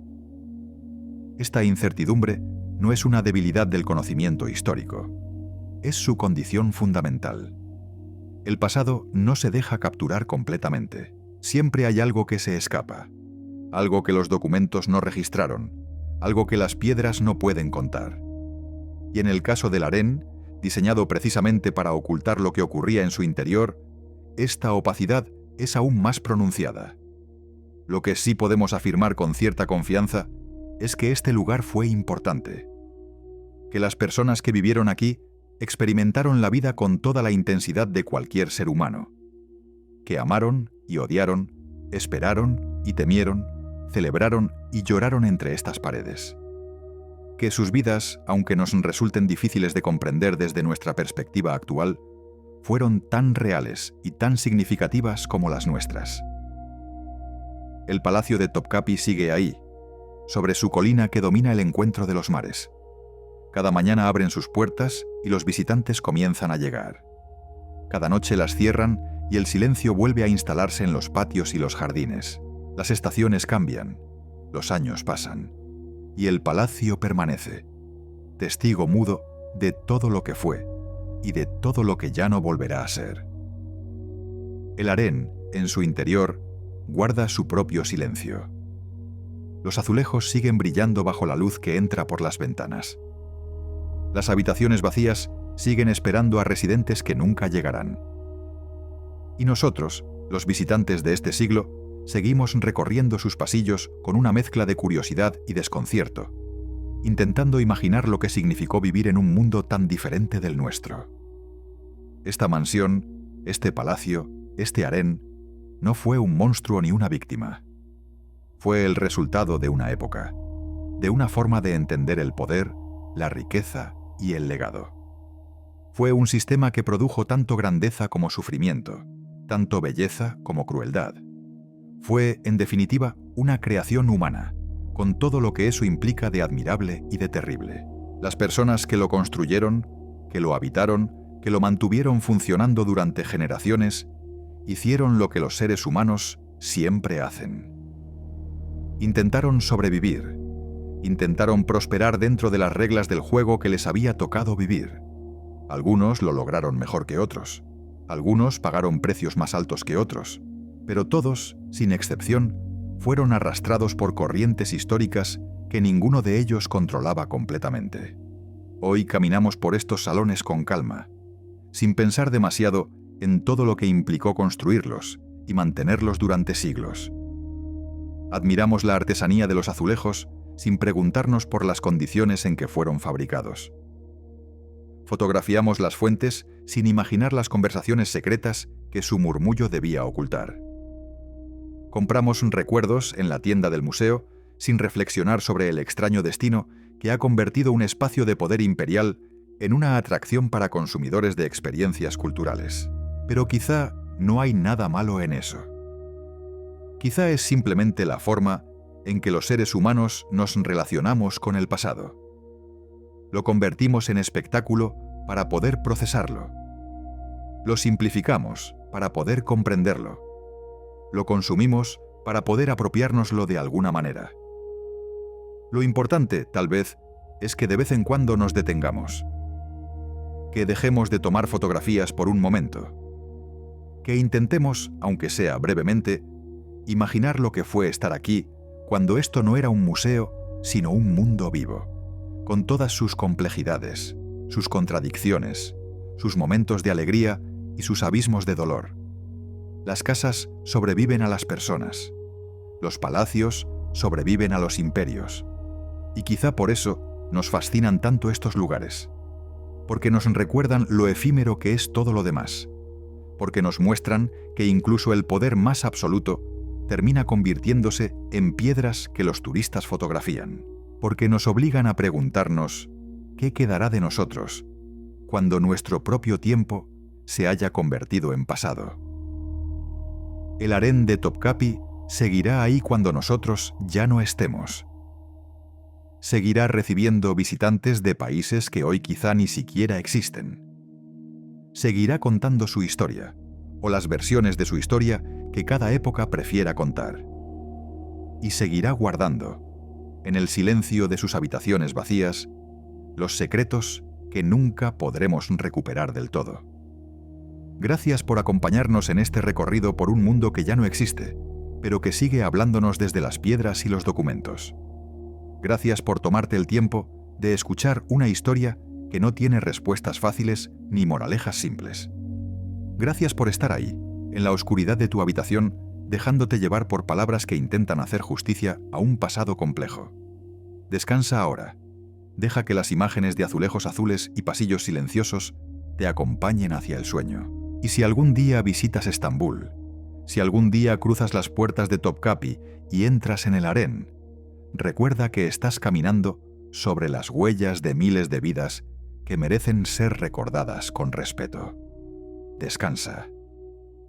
Esta incertidumbre no es una debilidad del conocimiento histórico, es su condición fundamental. El pasado no se deja capturar completamente. Siempre hay algo que se escapa, algo que los documentos no registraron, algo que las piedras no pueden contar. Y en el caso del harén, diseñado precisamente para ocultar lo que ocurría en su interior, esta opacidad es aún más pronunciada. Lo que sí podemos afirmar con cierta confianza es que este lugar fue importante, que las personas que vivieron aquí experimentaron la vida con toda la intensidad de cualquier ser humano, que amaron y odiaron, esperaron y temieron, celebraron y lloraron entre estas paredes. Que sus vidas, aunque nos resulten difíciles de comprender desde nuestra perspectiva actual, fueron tan reales y tan significativas como las nuestras. El palacio de Topkapi sigue ahí, sobre su colina que domina el encuentro de los mares. Cada mañana abren sus puertas y los visitantes comienzan a llegar. Cada noche las cierran y el silencio vuelve a instalarse en los patios y los jardines. Las estaciones cambian, los años pasan, y el palacio permanece, testigo mudo de todo lo que fue y de todo lo que ya no volverá a ser. El harén, en su interior, guarda su propio silencio. Los azulejos siguen brillando bajo la luz que entra por las ventanas. Las habitaciones vacías siguen esperando a residentes que nunca llegarán. Y nosotros, los visitantes de este siglo, seguimos recorriendo sus pasillos con una mezcla de curiosidad y desconcierto, intentando imaginar lo que significó vivir en un mundo tan diferente del nuestro. Esta mansión, este palacio, este harén, no fue un monstruo ni una víctima. Fue el resultado de una época, de una forma de entender el poder, la riqueza y el legado. Fue un sistema que produjo tanto grandeza como sufrimiento, tanto belleza como crueldad. Fue, en definitiva, una creación humana, con todo lo que eso implica de admirable y de terrible. Las personas que lo construyeron, que lo habitaron, que lo mantuvieron funcionando durante generaciones, hicieron lo que los seres humanos siempre hacen. Intentaron sobrevivir, intentaron prosperar dentro de las reglas del juego que les había tocado vivir. Algunos lo lograron mejor que otros, algunos pagaron precios más altos que otros, pero todos, sin excepción, fueron arrastrados por corrientes históricas que ninguno de ellos controlaba completamente. Hoy caminamos por estos salones con calma, sin pensar demasiado en todo lo que implicó construirlos y mantenerlos durante siglos. Admiramos la artesanía de los azulejos sin preguntarnos por las condiciones en que fueron fabricados. Fotografiamos las fuentes sin imaginar las conversaciones secretas que su murmullo debía ocultar. Compramos recuerdos en la tienda del museo sin reflexionar sobre el extraño destino que ha convertido un espacio de poder imperial en una atracción para consumidores de experiencias culturales. Pero quizá no hay nada malo en eso. Quizá es simplemente la forma en que los seres humanos nos relacionamos con el pasado. Lo convertimos en espectáculo para poder procesarlo. Lo simplificamos para poder comprenderlo. Lo consumimos para poder apropiárnoslo de alguna manera. Lo importante, tal vez, es que de vez en cuando nos detengamos. Que dejemos de tomar fotografías por un momento. Que intentemos, aunque sea brevemente, imaginar lo que fue estar aquí cuando esto no era un museo, sino un mundo vivo, con todas sus complejidades, sus contradicciones, sus momentos de alegría y sus abismos de dolor. Las casas sobreviven a las personas. Los palacios sobreviven a los imperios. Y quizá por eso nos fascinan tanto estos lugares. Porque nos recuerdan lo efímero que es todo lo demás. Porque nos muestran que incluso el poder más absoluto termina convirtiéndose en piedras que los turistas fotografían. Porque nos obligan a preguntarnos ¿qué quedará de nosotros cuando nuestro propio tiempo se haya convertido en pasado? El harén de Topkapi seguirá ahí cuando nosotros ya no estemos. Seguirá recibiendo visitantes de países que hoy quizá ni siquiera existen. Seguirá contando su historia, o las versiones de su historia que cada época prefiera contar. Y seguirá guardando, en el silencio de sus habitaciones vacías, los secretos que nunca podremos recuperar del todo. Gracias por acompañarnos en este recorrido por un mundo que ya no existe, pero que sigue hablándonos desde las piedras y los documentos. Gracias por tomarte el tiempo de escuchar una historia que no tiene respuestas fáciles ni moralejas simples. Gracias por estar ahí, en la oscuridad de tu habitación, dejándote llevar por palabras que intentan hacer justicia a un pasado complejo. Descansa ahora. Deja que las imágenes de azulejos azules y pasillos silenciosos te acompañen hacia el sueño. Y si algún día visitas Estambul, si algún día cruzas las puertas de Topkapi y entras en el harén, recuerda que estás caminando sobre las huellas de miles de vidas que merecen ser recordadas con respeto. Descansa.